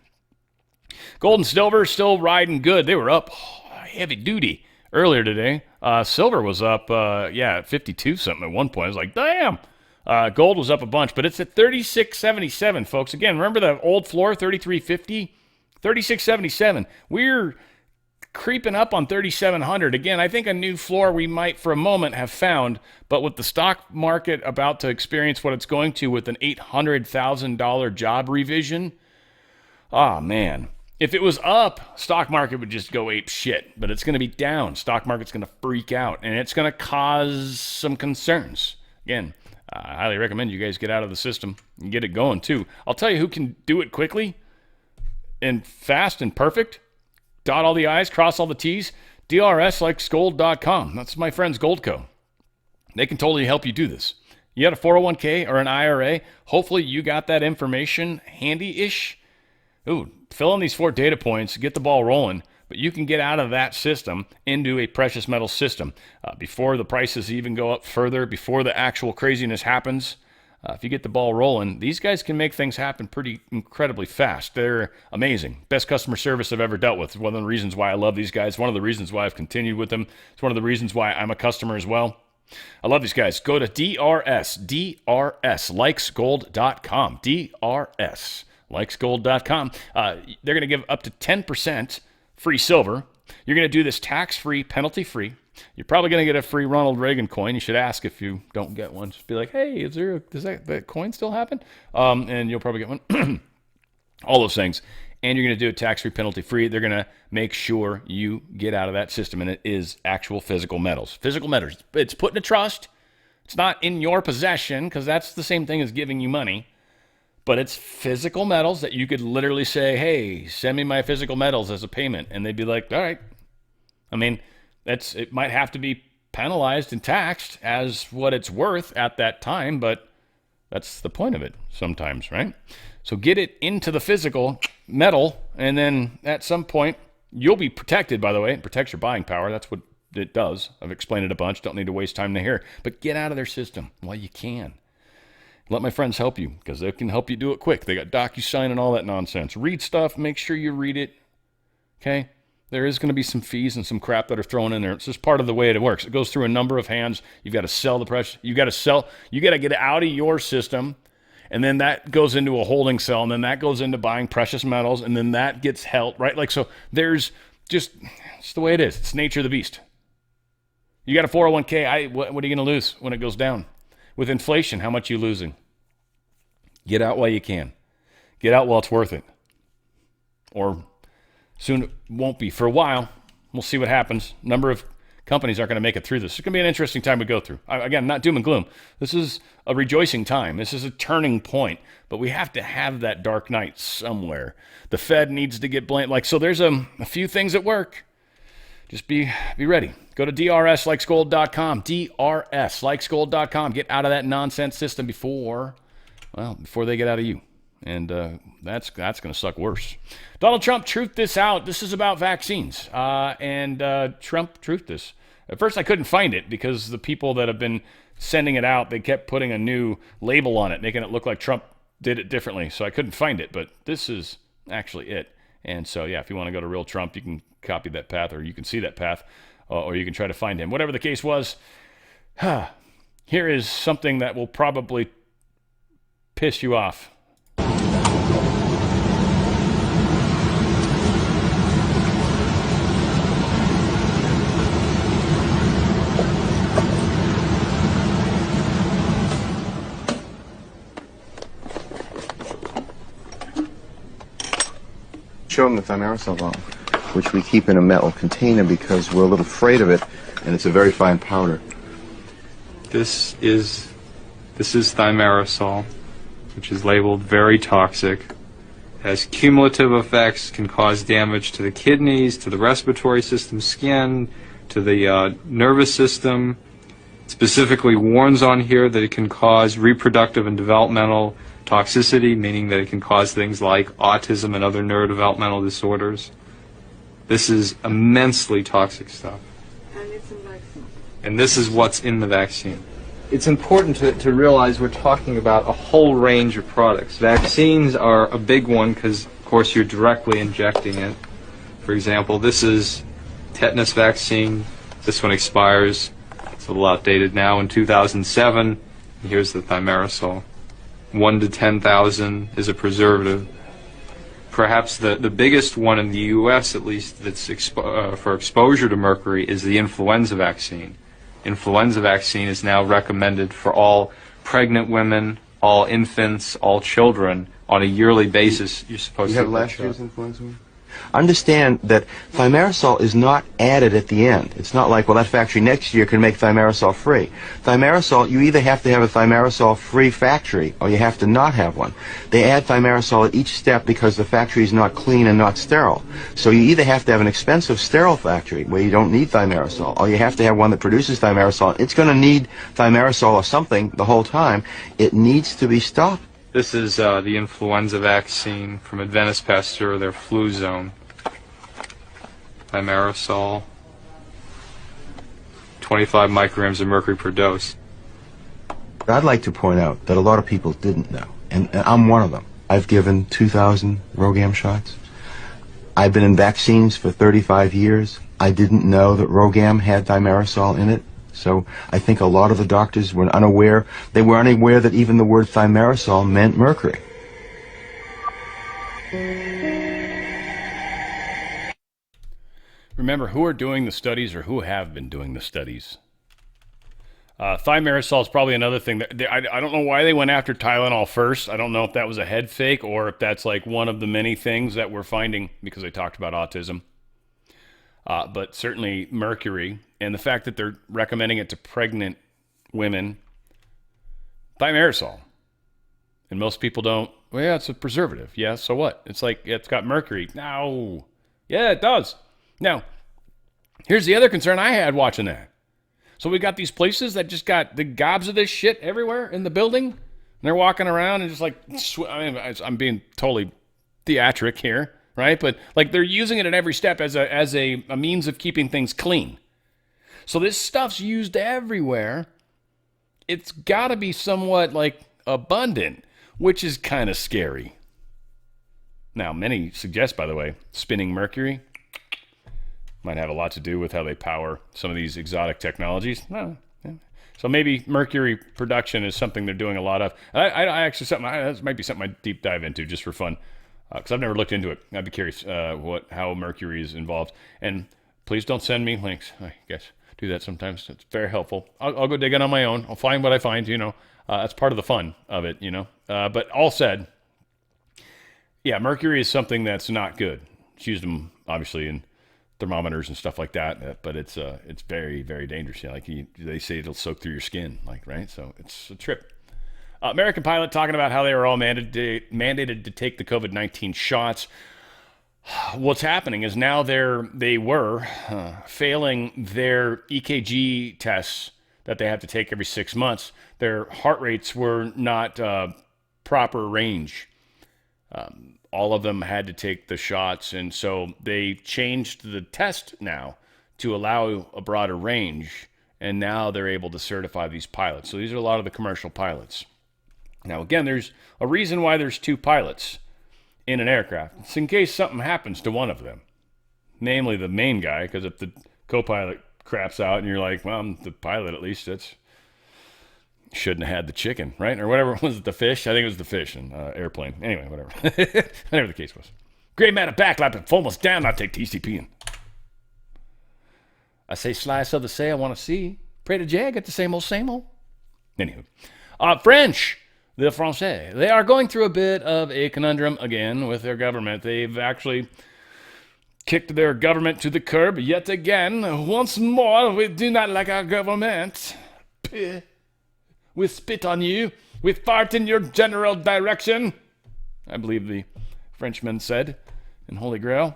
Speaker 1: Gold and silver still riding good. They were up heavy duty earlier today. Silver was up, 52 something at one point. I was like, damn. Gold was up a bunch, but it's at 36.77, folks. Again, remember the old floor, 33.50? 36.77. We're creeping up on 3,700. Again, I think a new floor we might for a moment have found, but with the stock market about to experience what it's going to with an $800,000 job revision, man. If it was up, stock market would just go ape shit, but it's going to be down. Stock market's going to freak out, and it's going to cause some concerns. Again, I highly recommend you guys get out of the system and get it going too. I'll tell you who can do it quickly and fast and perfect. Dot all the I's, cross all the T's. DRSlikesgold.com. That's my friends Goldco. They can totally help you do this. You got a 401k or an IRA. Hopefully you got that information handy-ish. Ooh, fill in these 4 data points, get the ball rolling, but you can get out of that system into a precious metal system before the prices even go up further, before the actual craziness happens. If you get the ball rolling, these guys can make things happen pretty incredibly fast. They're amazing. Best customer service I've ever dealt with. One of the reasons why I love these guys. One of the reasons why I've continued with them. It's one of the reasons why I'm a customer as well. I love these guys. Go to DRSlikesgold.com. DRSlikesgold.com. They're going to give up to 10% free silver. You're going to do this tax-free, penalty-free. You're probably going to get a free Ronald Reagan coin. You should ask if you don't get one. Just be like, hey, does that coin still happen? And you'll probably get one. All those things. And you're going to do it tax-free, penalty-free. They're going to make sure you get out of that system, and it is actual physical metals. Physical metals. It's put in a trust. It's not in your possession, because that's the same thing as giving you money. But it's physical metals that you could literally say, hey, send me my physical metals as a payment. And they'd be like, all right. I mean, it might have to be penalized and taxed as what it's worth at that time, but that's the point of it sometimes, right? So get it into the physical metal, and then at some point, you'll be protected, by the way. It protects your buying power. That's what it does. I've explained it a bunch. Don't need to waste time to hear. But get out of their system while you can. Let my friends help you, because they can help you do it quick. They got DocuSign and all that nonsense. Read stuff. Make sure you read it. Okay? There is going to be some fees and some crap that are thrown in there. It's just part of the way it works. It goes through a number of hands. You've got to sell the precious. You got to get it out of your system. And then that goes into a holding cell, and then that goes into buying precious metals, and then that gets held, right? Like, so there's it's the way it is. It's nature of the beast. You got a 401k. What are you going to lose when it goes down? With inflation, how much are you losing? Get out while you can. Get out while it's worth it. Or soon it won't be. For a while, we'll see what happens. Number of companies aren't going to make it through this. It's going to be an interesting time to go through. Again, not doom and gloom. This is a rejoicing time. This is a turning point. But we have to have that dark night somewhere. The Fed needs to get blamed. So there's a few things at work. Just be ready. Go to drslikesgold.com. drslikesgold.com. Get out of that nonsense system before they get out of you. And that's going to suck worse. Donald Trump truthed this out. This is about vaccines. And Trump truthed this. At first, I couldn't find it because the people that have been sending it out, they kept putting a new label on it, making it look like Trump did it differently. So I couldn't find it. But this is actually it. And so, yeah, if you want to go to Real Trump, you can copy that path, or you can see that path, or you can try to find him. Whatever the case was, here is something that will probably piss you off.
Speaker 14: Show them the thimerosal ball, which we keep in a metal container because we're a little afraid of it, and it's a very fine powder.
Speaker 15: This is thimerosal, which is labeled very toxic, has cumulative effects, can cause damage to the kidneys, to the respiratory system, skin, to the nervous system. It specifically warns on here that it can cause reproductive and developmental toxicity, meaning that it can cause things like autism and other neurodevelopmental disorders. This is immensely toxic stuff.
Speaker 16: And it's in vaccine.
Speaker 15: And this is what's in the vaccine. It's important to realize we're talking about a whole range of products. Vaccines are a big one because, of course, you're directly injecting it. For example, this is tetanus vaccine. This one expires, it's a little outdated now, in 2007. Here's the thimerosal. 1 to 10,000 is a preservative. Perhaps the biggest one in the U.S., at least, that's for exposure to mercury is the influenza vaccine. Influenza vaccine is now recommended for all pregnant women, all infants, all children on a yearly basis. You're supposed to
Speaker 14: have last year's influenza one? Understand that thimerosal is not added at the end. It's not like, well, that factory next year can make thimerosal free. Thimerosal, you either have to have a thimerosal free factory or you have to not have one. They add thimerosal at each step because the factory is not clean and not sterile. So you either have to have an expensive sterile factory where you don't need thimerosal, or you have to have one that produces thimerosal. It's going to need thimerosal or something the whole time. It needs to be stopped.
Speaker 15: This is the influenza vaccine from Adventist Pasteur, their flu zone. Thimerosal, 25 micrograms of mercury per dose.
Speaker 14: I'd like to point out that a lot of people didn't know, and I'm one of them. I've given 2,000 RhoGAM shots. I've been in vaccines for 35 years. I didn't know that RhoGAM had thimerosal in it. So I think a lot of the doctors were unaware. They were unaware that even the word thimerosal meant mercury.
Speaker 1: Remember, who are doing the studies or who have been doing the studies? Thimerosal is probably another thing. I don't know why they went after Tylenol first. I don't know if that was a head fake or if that's like one of the many things that we're finding because they talked about autism. But certainly mercury and the fact that they're recommending it to pregnant women. Thimerosal. And most people don't, well, yeah, it's a preservative. Yeah, so what? It's like, it's got mercury. No. Yeah, it does. Now, here's the other concern I had watching that. So we got these places that just got the gobs of this shit everywhere in the building. And they're walking around and just like, I'm being totally theatric here, right? But like they're using it at every step as a means of keeping things clean. So this stuff's used everywhere. It's got to be somewhat like abundant, which is kind of scary. Now, many suggest, by the way, spinning mercury might have a lot to do with how they power some of these exotic technologies. No. Yeah. So maybe mercury production is something they're doing a lot of. I actually, this might be something I deep dive into just for fun, because I've never looked into it. I'd be curious how mercury is involved. And please don't send me links. I guess do that sometimes. It's very helpful. I'll go dig it on my own. I'll find what I find, That's part of the fun of it, But all said, yeah, mercury is something that's not good. It's used them, obviously, in thermometers and stuff like that, but it's very, very dangerous. Like they say it'll soak through your skin, right? So it's a trip. American pilot talking about how they were all mandated to take the COVID-19 shots. What's happening is now they were failing their EKG tests that they have to take every 6 months. Their heart rates were not proper range. All of them had to take the shots, and so they changed the test now to allow a broader range, and now they're able to certify these pilots. So these are a lot of the commercial pilots. Now, again, there's a reason why there's two pilots in an aircraft. It's in case something happens to one of them, namely the main guy, because if the co-pilot craps out and you're like, well, I'm the pilot at least, that's... Shouldn't have had the chicken, right? Or whatever. Was it the fish? I think it was the fish in airplane. Anyway, whatever. Whatever the case was. Great man of backlap and almost down. I take TCP in. I say slice of the say I want to see. Pray to Jay, I get the same old, same old. Anywho. French, the Français, they are going through a bit of a conundrum again with their government. They've actually kicked their government to the curb yet again. Once more, we do not like our government. We spit on you. We fart in your general direction, I believe the Frenchman said in Holy Grail.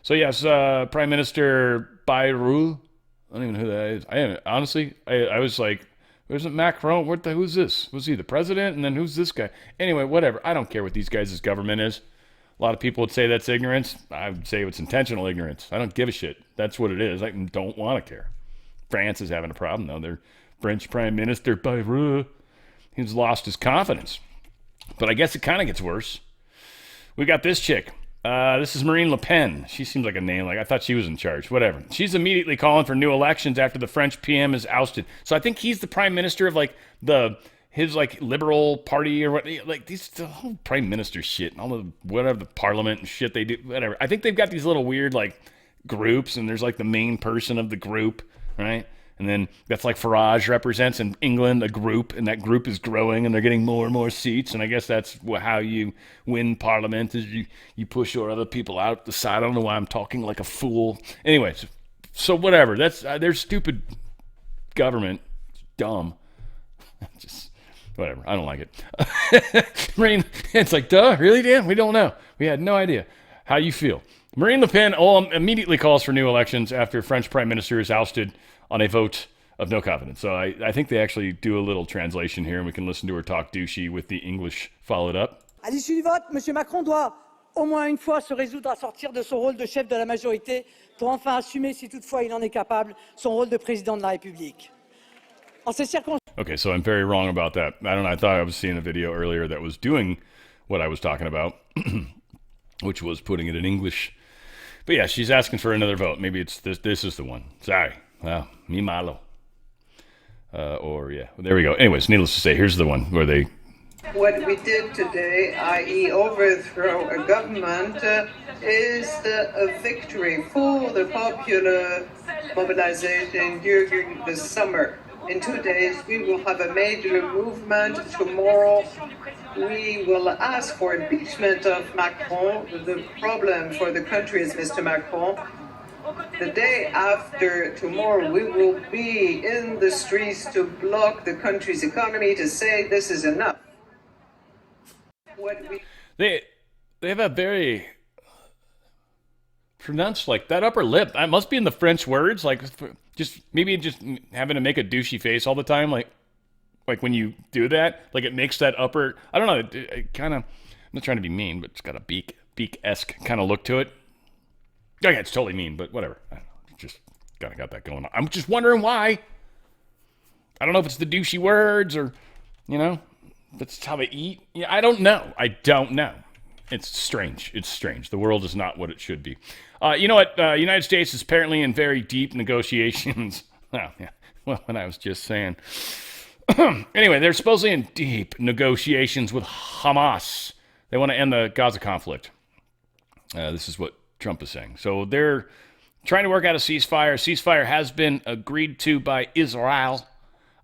Speaker 1: So yes, Prime Minister Bayrou. I don't even know who that is. Honestly, I was like, isn't Macron? Who's this? Was he the president? And then who's this guy? Anyway, whatever. I don't care what these guys' government is. A lot of people would say that's ignorance. I would say it's intentional ignorance. I don't give a shit. That's what it is. I don't want to care. France is having a problem, though. They're French Prime Minister Bayrou, he's lost his confidence. But I guess it kind of gets worse. We got this chick. This is Marine Le Pen. She seems like a name. Like I thought she was in charge. Whatever. She's immediately calling for new elections after the French PM is ousted. So I think he's the prime minister of his liberal party or what. Like the whole prime minister shit and all the whatever the parliament and shit they do. Whatever. I think they've got these little weird groups, and there's the main person of the group, right? And then that's Farage represents in England a group, and that group is growing, and they're getting more and more seats. And I guess that's how you win parliament is you push your other people out the side. I don't know why I'm talking like a fool. Anyways, so whatever. That's their stupid government. It's dumb. Just whatever. I don't like it. Marine, it's duh, really, Dan? We don't know. We had no idea. How you feel? Marine Le Pen immediately calls for new elections after French Prime Minister is ousted on a vote of no confidence. So I think they actually do a little translation here, and we can listen to her talk douchey with the English followed up.
Speaker 17: À l'issue du vote, M. Macron doit au moins une fois se résoudre à sortir de son rôle de chef de la majorité pour enfin assumer, si toutefois il en est capable, son rôle de président de la République. En ces circonstances...
Speaker 1: Okay, so I'm very wrong about that. I don't know. I thought I was seeing a video earlier that was doing what I was talking about, which was putting it in English. But yeah, she's asking for another vote. Maybe it's this. This is the one. Sorry. Well, me malo. There we go. Anyways, needless to say, here's the one where they.
Speaker 16: What we did today, i.e. overthrow a government, is a victory for the popular mobilization during the summer. In 2 days, we will have a major movement. Tomorrow, we will ask for impeachment of Macron. The problem for the country is Mr. Macron. The day after tomorrow, we will be in the streets to block the country's economy, to say this is enough.
Speaker 1: They have a very pronounced, like, that upper lip. That must be in the French words, like just having to make a douchey face all the time, like when you do that, like it makes that upper. I don't know. It kind of. I'm not trying to be mean, but it's got a beak-esque kind of look to it. Oh, yeah, it's totally mean, but whatever. I don't know, just kind of got that going on. I'm just wondering why. I don't know if it's the douchey words or, that's how they eat. Yeah, I don't know. It's strange. The world is not what it should be. You know what? United States is apparently in very deep negotiations. Well, yeah. Well, what I was just saying. Anyway, they're supposedly in deep negotiations with Hamas. They want to end the Gaza conflict. This is what Trump is saying. So they're trying to work out a ceasefire. Ceasefire has been agreed to by Israel.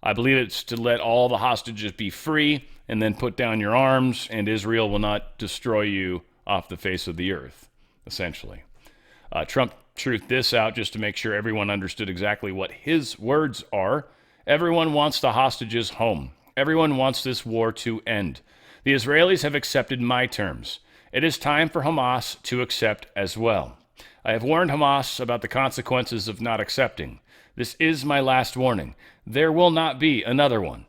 Speaker 1: I believe it's to let all the hostages be free and then put down your arms, and Israel will not destroy you off the face of the earth, essentially. Trump truthed this out just to make sure everyone understood exactly what his words are. Everyone wants the hostages home. Everyone wants this war to end. The Israelis have accepted my terms. It is time for Hamas to accept as well. I have warned Hamas about the consequences of not accepting. This is my last warning. There will not be another one.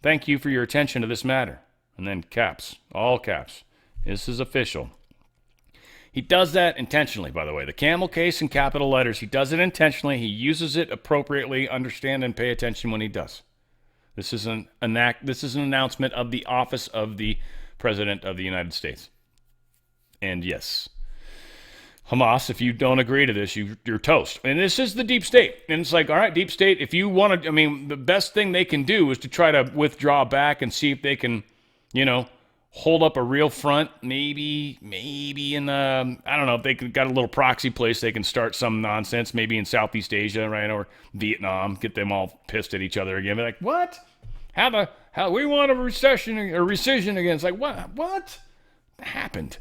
Speaker 1: Thank you for your attention to this matter. And then caps, all caps. This is official. He does that intentionally, by the way. The camel case in capital letters, he does it intentionally. He uses it appropriately. Understand and pay attention when he does. This is an announcement of the office of the President of the United States. And yes, Hamas, if you don't agree to this, you're toast. And this is the deep state. And it's like, all right, deep state, if you want to, the best thing they can do is to try to withdraw back and see if they can, hold up a real front. Maybe in, I don't know, if they got a little proxy place, they can start some nonsense, maybe in Southeast Asia, right, or Vietnam, get them all pissed at each other again. Be like, what? How we want a rescission again? It's like, what happened?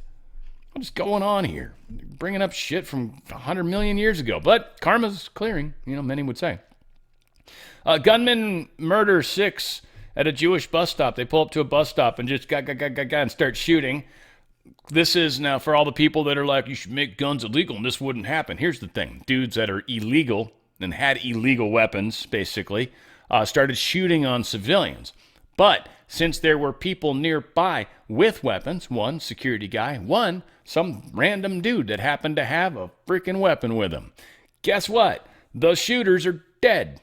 Speaker 1: What's going on here? Bringing up shit from 100 million years ago. But karma's clearing, many would say. Gunman murder 6 at a Jewish bus stop. They pull up to a bus stop and just and start shooting. This is now for all the people that are like, you should make guns illegal and this wouldn't happen. Here's the thing. Dudes that are illegal and had illegal weapons, basically, started shooting on civilians. But since there were people nearby with weapons, one security guy, one some random dude that happened to have a freaking weapon with him, guess what? The shooters are dead.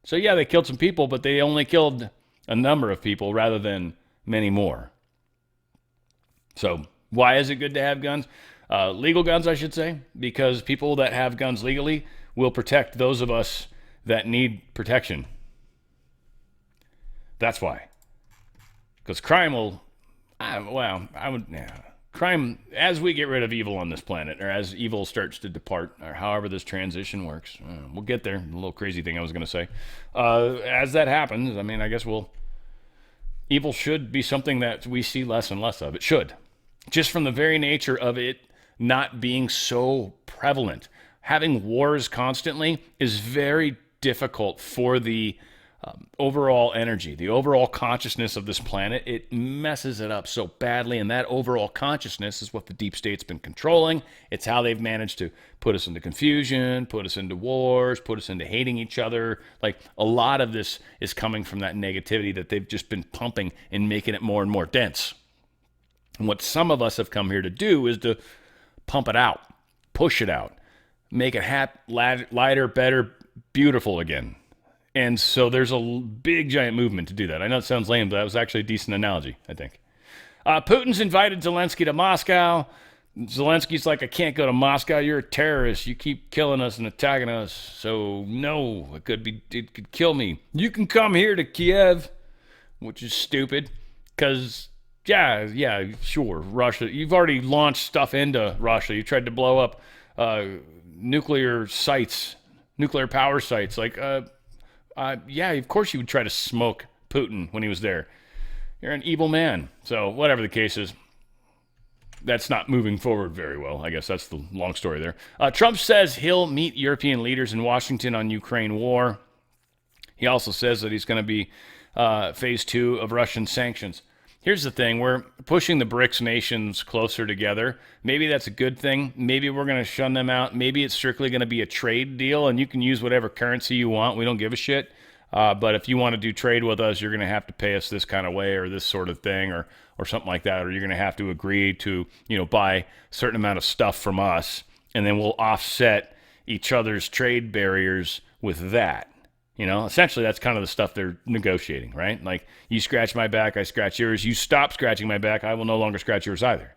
Speaker 1: So yeah, they killed some people, but they only killed a number of people rather than many more. So why is it good to have guns? Legal guns, I should say, because people that have guns legally will protect those of us that need protection. That's why. Because crime will, crime, as we get rid of evil on this planet, or as evil starts to depart, or however this transition works, we'll get there. A little crazy thing I was going to say. As that happens, I guess evil should be something that we see less and less of. It should. Just from the very nature of it not being so prevalent. Having wars constantly is very difficult for the overall energy, the overall consciousness of this planet. It messes it up so badly, and that overall consciousness is what the deep state's been controlling. It's how they've managed to put us into confusion, put us into wars, put us into hating each other. Like, a lot of this is coming from that negativity that they've just been pumping and making it more and more dense. And what some of us have come here to do is to pump it out, push it out, make it lighter, better, beautiful again. And so there's a big, giant movement to do that. I know it sounds lame, but that was actually a decent analogy, I think. Putin's invited Zelensky to Moscow. Zelensky's like, I can't go to Moscow. You're a terrorist. You keep killing us and attacking us. So, no, it could kill me. You can come here to Kiev, which is stupid because, yeah, sure, Russia. You've already launched stuff into Russia. You tried to blow up nuclear power sites. Like, yeah, of course you would try to smoke Putin when he was there. You're an evil man. So whatever the case is, that's not moving forward very well. I guess that's the long story there. Trump says he'll meet European leaders in Washington on Ukraine war. He also says that he's going to be phase 2 of Russian sanctions. Here's the thing. We're pushing the BRICS nations closer together. Maybe that's a good thing. Maybe we're going to shun them out. Maybe it's strictly going to be a trade deal, and you can use whatever currency you want. We don't give a shit. But if you want to do trade with us, you're going to have to pay us this kind of way or this sort of thing or something like that. Or you're going to have to agree to, buy a certain amount of stuff from us, and then we'll offset each other's trade barriers with that. Essentially that's kind of the stuff they're negotiating, right? Like, you scratch my back, I scratch yours. You stop scratching my back, I will no longer scratch yours either.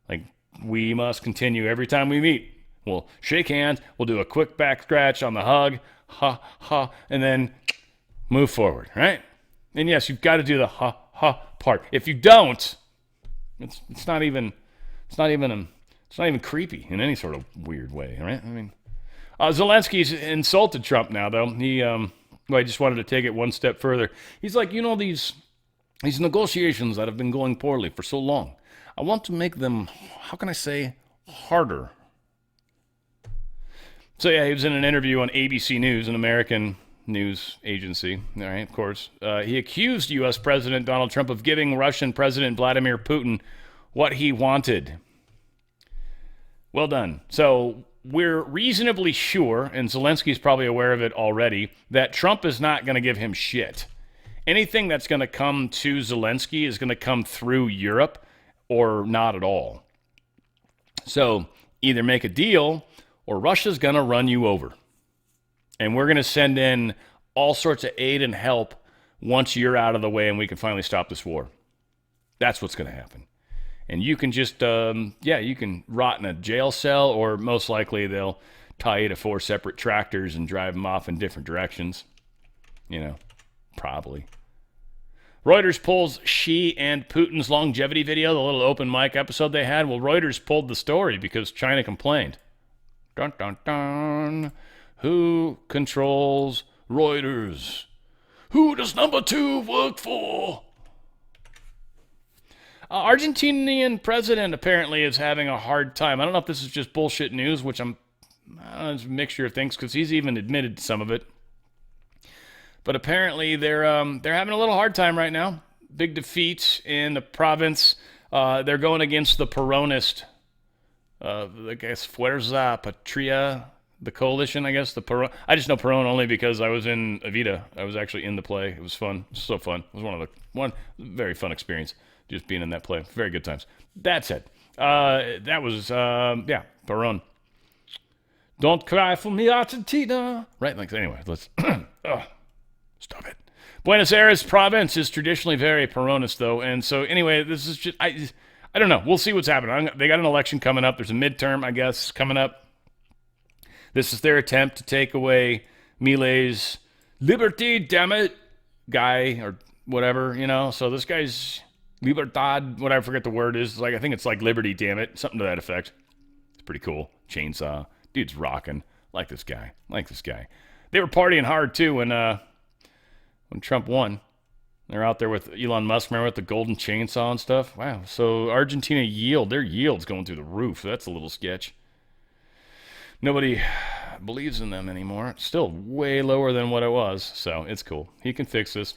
Speaker 1: Like, we must continue every time we meet. We'll shake hands, we'll do a quick back scratch on the hug, ha, ha, and then move forward, right? And yes, you've got to do the ha, ha part. If you don't, it's not even creepy in any sort of weird way, right? I mean, Zelensky's insulted Trump now, though. I just wanted to take it one step further. He's like, these negotiations that have been going poorly for so long, I want to make them, how can I say, harder. So yeah, he was in an interview on ABC News, an American news agency. All right, of course. He accused U.S. President Donald Trump of giving Russian President Vladimir Putin what he wanted. Well done. So we're reasonably sure, and Zelensky's probably aware of it already, that Trump is not going to give him shit. Anything that's going to come to Zelensky is going to come through Europe or not at all. So either make a deal or Russia's going to run you over. And we're going to send in all sorts of aid and help once you're out of the way and we can finally stop this war. That's what's going to happen. And you can just, you can rot in a jail cell, or most likely they'll tie you to 4 separate tractors and drive them off in different directions. Probably. Reuters pulls Xi and Putin's longevity video, the little open mic episode they had. Well, Reuters pulled the story because China complained. Dun, dun, dun. Who controls Reuters? Who does number 2 work for? Argentinian president apparently is having a hard time. I don't know if this is just bullshit news, which it's a mixture of things because he's even admitted to some of it. But apparently they're having a little hard time right now. Big defeats in the province. They're going against the Peronist, I guess, Fuerza Patria, the coalition, I guess. I just know Peron only because I was in Evita. I was actually in the play. It was fun. It was so fun. It was one very fun experience. Just being in that play. Very good times. That said, that was, Peron. Don't cry for me, Argentina. Right? Like, anyway, let's, stop it. Buenos Aires province is traditionally very Peronist, though. And so, anyway, this is just, I don't know. We'll see what's happening. They got an election coming up. There's a midterm, I guess, coming up. This is their attempt to take away Milei's liberty, damn it, guy, or whatever, So this guy's Libertad, what I forget the word is. I think it's like liberty, damn it. Something to that effect. It's pretty cool. Chainsaw. Dude's rocking. Like this guy. They were partying hard, too, when Trump won. They're out there with Elon Musk, remember, with the golden chainsaw and stuff. Wow. So Argentina their yield's going through the roof. That's a little sketch. Nobody believes in them anymore. It's still way lower than what it was. So it's cool. He can fix this.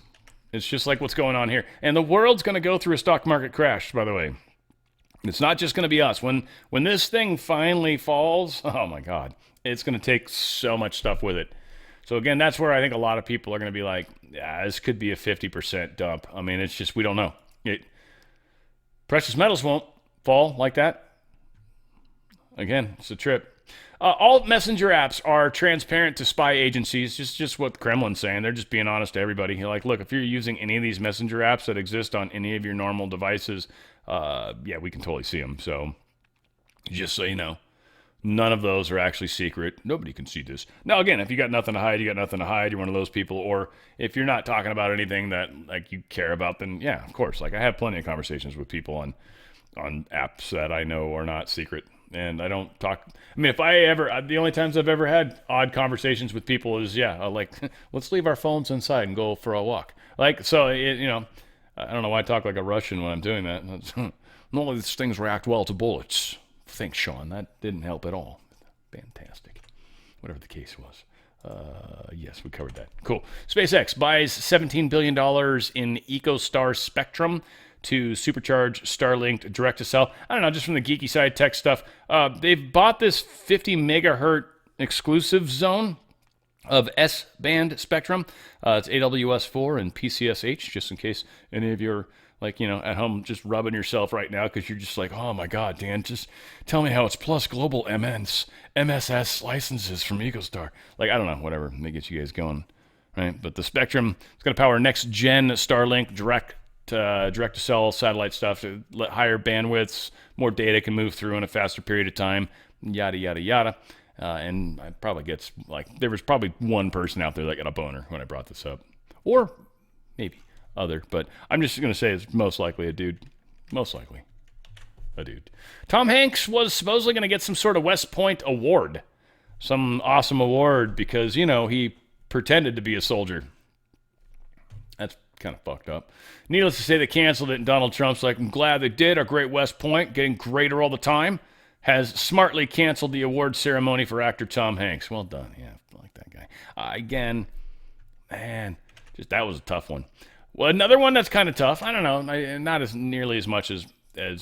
Speaker 1: It's just like what's going on here. And the world's going to go through a stock market crash, by the way. It's not just going to be us. When this thing finally falls, oh my God, it's going to take so much stuff with it. So again, that's where I think a lot of people are going to be like, yeah, this could be a 50% dump. I mean, it's just, we don't know. Precious metals won't fall like that. Again, it's a trip. All messenger apps are transparent to spy agencies. Just what the Kremlin's saying. They're just being honest to everybody. You're like, look, if you're using any of these messenger apps that exist on any of your normal devices, yeah, we can totally see them. So just so you know, none of those are actually secret. Nobody can see this. Now, again, if you got nothing to hide, you got nothing to hide. You're one of those people. Or if you're not talking about anything that like you care about, then yeah, of course. Like I have plenty of conversations with people on apps that I know are not secret. And I don't talk. I mean, if I ever, the only times I've ever had odd conversations with people is, yeah, like, let's leave our phones inside and go for a walk. Like, so, you know, I don't know why I talk like a Russian when I'm doing that. None of these things react well to bullets. Thanks, Sean. That didn't help at all. Fantastic. Whatever the case was. Yes, we covered that. Cool. SpaceX buys $17 billion in EcoStar spectrum to supercharge Starlink direct to cell. I don't know, just from the geeky side tech stuff. They've bought this 50 megahertz exclusive zone of S-band spectrum. It's AWS-4 and PCSH, just in case any of you are like, you know, at home just rubbing yourself right now because you're just like, oh my God, Dan, just tell me how it's plus global MSS licenses from EcoStar. Like, I don't know, whatever, may get you guys going, right? But the spectrum, it's going to power next-gen Starlink direct-to-cell satellite stuff to let higher bandwidths, more data can move through in a faster period of time, yada, yada, yada. And I probably gets, like, there was probably one person out there that got a boner when I brought this up. Or maybe other, but I'm just going to say it's most likely a dude. Most likely a dude. Tom Hanks was supposedly going to get some sort of West Point award. Some awesome award because, you know, he pretended to be a soldier. That's kind of fucked up. Needless to say, they canceled it, and Donald Trump's like, I'm glad they did. Our great West Point, getting greater all the time, has smartly canceled the award ceremony for actor Tom Hanks. Well done. Yeah, I like that guy. Again, man, just that was a tough one. Well, another one that's kind of tough. I don't know, not as nearly as much as I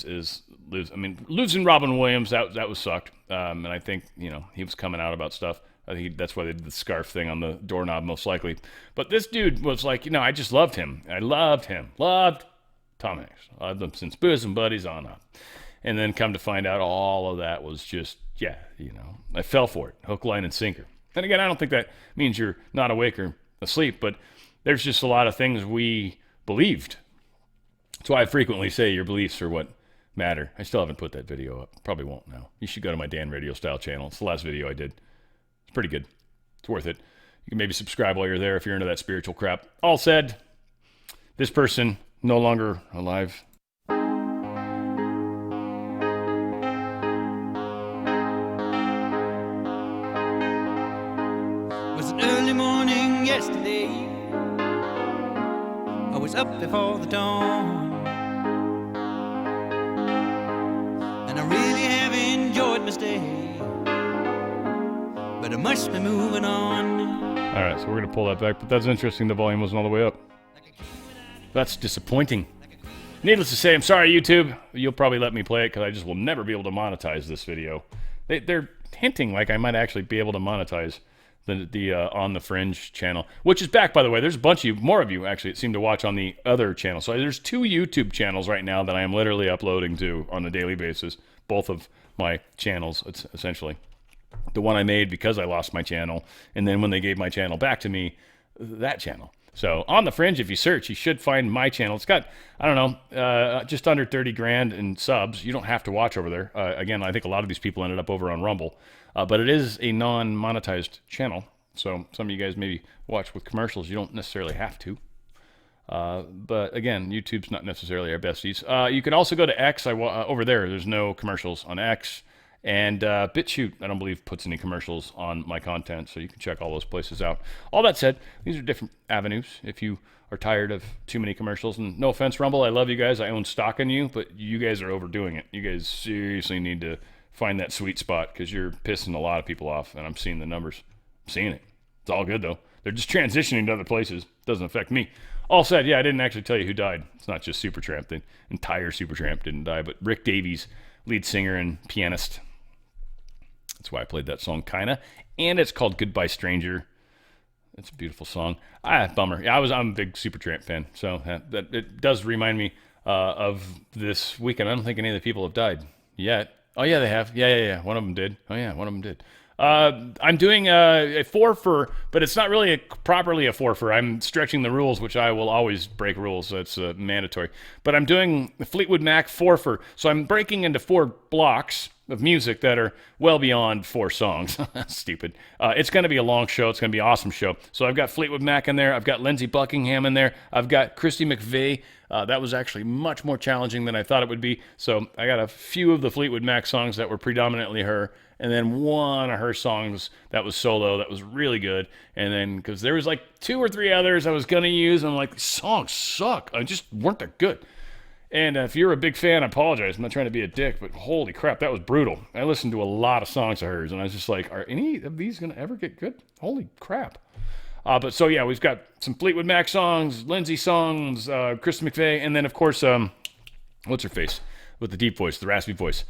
Speaker 1: mean, losing Robin Williams, that was sucked. And I think, you know, he was coming out about stuff. I think that's why they did the scarf thing on the doorknob, most likely. But this dude was like, you know, I just loved him. I loved him. Loved Tom Hanks. Loved him since Bosom Buddies on up. And then come to find out all of that was just, yeah, you know, I fell for it. Hook, line, and sinker. And again, I don't think that means you're not awake or asleep, but there's just a lot of things we believed. That's why I frequently say your beliefs are what matter. I still haven't put that video up. Probably won't now. You should go to my Dan Radio Style channel. It's the last video I did. It's pretty good. It's worth it. You can maybe subscribe while you're there if you're into that spiritual crap. All said, this person no longer alive.
Speaker 18: It was an early morning yesterday. I was up before the dawn, and I really have enjoyed my stay. But I must be moving on.
Speaker 1: All right, so we're going to pull that back, but that's interesting. The volume wasn't all the way up. That's disappointing. Needless to say, I'm sorry, YouTube. You'll probably let me play it because I just will never be able to monetize this video. They're hinting like I might actually be able to monetize the On the Fringe channel, which is back, by the way. There's a bunch of you, more of you actually, that seem to watch on the other channel. So there's 2 YouTube channels right now that I am literally uploading to on a daily basis. Both of my channels, it's essentially. The one I made because I lost my channel, and then when they gave my channel back to me, that channel. So on the Fringe, if you search, you should find my channel. It's got, I don't know, just under 30 grand in subs. You don't have to watch over there. Again, I think a lot of these people ended up over on Rumble, but it is a non-monetized channel. So some of you guys maybe watch with commercials. You don't necessarily have to. But again, YouTube's not necessarily our besties. You can also go to X. Over there, there's no commercials on X. And BitChute, I don't believe, puts any commercials on my content, so you can check all those places out. All that said, these are different avenues if you are tired of too many commercials. And no offense, Rumble, I love you guys. I own stock in you, but you guys are overdoing it. You guys seriously need to find that sweet spot because you're pissing a lot of people off, and I'm seeing the numbers. I'm seeing it. It's all good, though. They're just transitioning to other places. Doesn't affect me. All said, yeah, I didn't actually tell you who died. It's not just Supertramp. The entire Supertramp didn't die, but Rick Davies, lead singer and pianist. That's why I played that song, kinda. And it's called Goodbye Stranger. It's a beautiful song. Bummer. Yeah, I'm a big Supertramp fan, so that it does remind me of this weekend. I don't think any of the people have died yet. Oh, yeah, they have. Yeah. One of them did. Oh, yeah, one of them did. I'm doing a forfer, but it's not really properly a forfer. I'm stretching the rules, which I will always break rules. That's mandatory. But I'm doing the Fleetwood Mac forfer. So I'm breaking into 4 blocks of music that are well beyond 4 songs. Stupid. It's going to be a long show. It's going to be an awesome show. So I've got Fleetwood Mac in there. I've got Lindsey Buckingham in there. I've got Christy McVie. That was actually much more challenging than I thought it would be. So I got a few of the Fleetwood Mac songs that were predominantly her, and then one of her songs that was solo that was really good. And then, because there was like 2 or 3 others I was going to use, I'm like, these songs suck. I just weren't that good. And if you're a big fan, I apologize. I'm not trying to be a dick, but holy crap, that was brutal. I listened to a lot of songs of hers, and I was just like, are any of these going to ever get good? Holy crap. But so, yeah, we've got some Fleetwood Mac songs, Lindsay songs, Chris McVeigh, and then, of course, what's her face? With the deep voice, the raspy voice.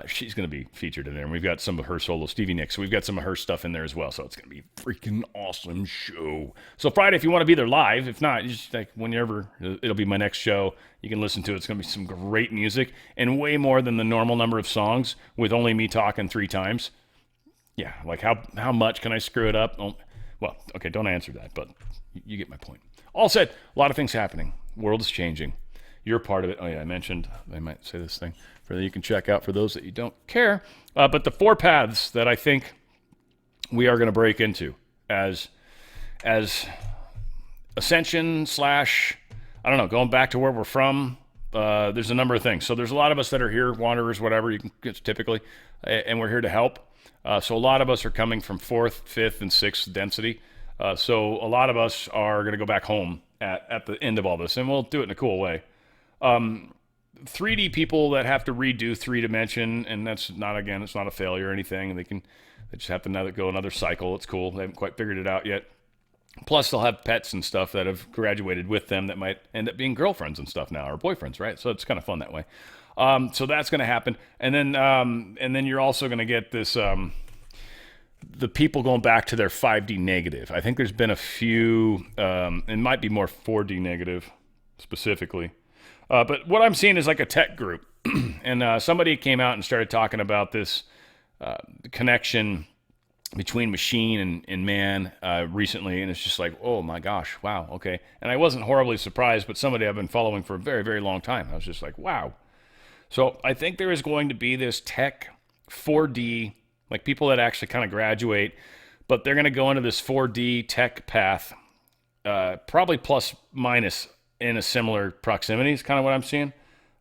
Speaker 1: She's going to be featured in there, and we've got some of her solo, Stevie Nicks. So we've got some of her stuff in there as well, so it's going to be a freaking awesome show. So Friday, if you want to be there live, if not, just like whenever, it'll be my next show. You can listen to it. It's going to be some great music, and way more than the normal number of songs, with only me talking 3 times. Yeah, like how much can I screw it up? Well, okay, don't answer that, but you get my point. All said, a lot of things happening. World is changing. You're part of it. Oh, yeah, I mentioned, I might say this thing, for that you can check out for those that you don't care. But the 4 paths that I think we are going to break into as ascension / I don't know, going back to where we're from, there's a number of things. So there's a lot of us that are here, wanderers, whatever, you can get typically, and we're here to help. So a lot of us are coming from 4th, 5th, and 6th density. So a lot of us are going to go back home at the end of all this, and we'll do it in a cool way. 3D people that have to redo 3-dimension, and that's not, again, it's not a failure or anything. They just have to go another cycle. It's cool. They haven't quite figured it out yet. Plus, they'll have pets and stuff that have graduated with them that might end up being girlfriends and stuff now, or boyfriends, right? So it's kind of fun that way. So that's going to happen. And then you're also going to get this, the people going back to their 5D negative. I think there's been a few, it might be more 4D negative specifically. But what I'm seeing is like a tech group. And somebody came out and started talking about this connection between machine and man recently, and it's just like, oh my gosh, wow, okay. And I wasn't horribly surprised, but somebody I've been following for a very, very long time. I was just like, wow. So I think there is going to be this tech 4D, like people that actually kind of graduate, but they're going to go into this 4D tech path, probably plus minus in a similar proximity is kind of what I'm seeing.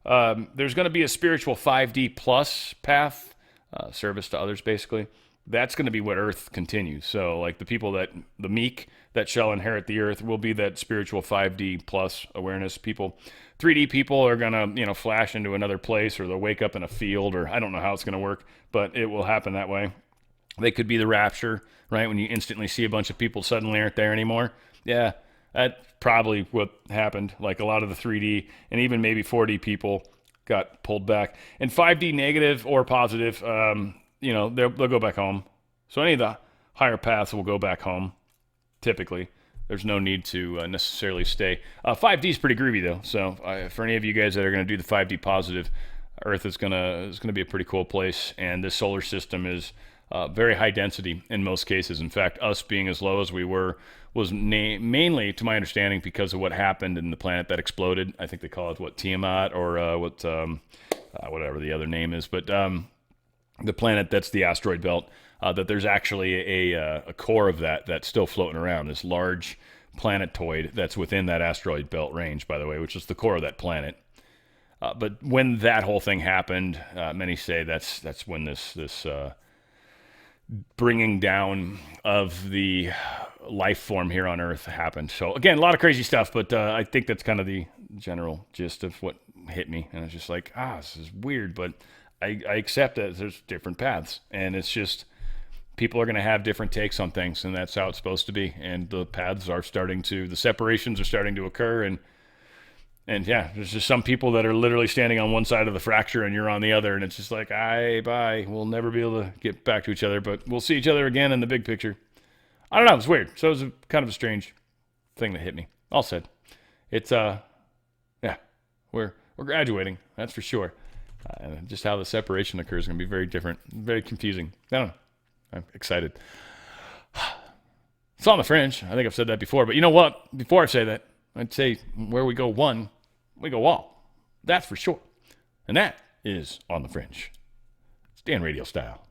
Speaker 1: There's going to be a spiritual 5D plus path, service to others basically. That's going to be what Earth continues. So like the people the meek that shall inherit the earth will be that spiritual 5D plus awareness people. 3D people are going to, flash into another place, or they'll wake up in a field, or I don't know how it's going to work, but it will happen that way. They could be the rapture, right? When you instantly see a bunch of people suddenly aren't there anymore. Yeah, that's probably what happened. Like a lot of the 3D and even maybe 4D people got pulled back. And 5D negative or positive, they'll go back home. So any of the higher paths will go back home, typically. There's no need to necessarily stay. 5D is pretty groovy, though. So for any of you guys that are going to do the 5D positive, Earth is going to be a pretty cool place. And this solar system is very high density in most cases. In fact, us being as low as we were was mainly, to my understanding, because of what happened in the planet that exploded. I think they call it, Tiamat, or whatever the other name is. But the planet that's the asteroid belt, that there's actually a core of that's still floating around, this large planetoid that's within that asteroid belt range, by the way, which is the core of that planet. But when that whole thing happened, many say that's when this bringing down of the life form here on Earth happened. So again, a lot of crazy stuff, but I think that's kind of the general gist of what hit me. And I was just like, this is weird, but I accept that there's different paths, and it's just people are going to have different takes on things, and that's how it's supposed to be. And the paths are the separations are starting to occur, and yeah, there's just some people that are literally standing on one side of the fracture and you're on the other, and it's just like, bye, we'll never be able to get back to each other, but we'll see each other again in the big picture. I don't know, it's weird. So it was kind of a strange thing that hit me. All said, it's we're graduating, that's for sure. Just how the separation occurs is going to be very different, very confusing. I don't know. I'm excited. It's on the fringe. I think I've said that before. But you know what? Before I say that, I'd say where we go one, we go all. That's for sure. And that is on the fringe. It's Dan Radio Style.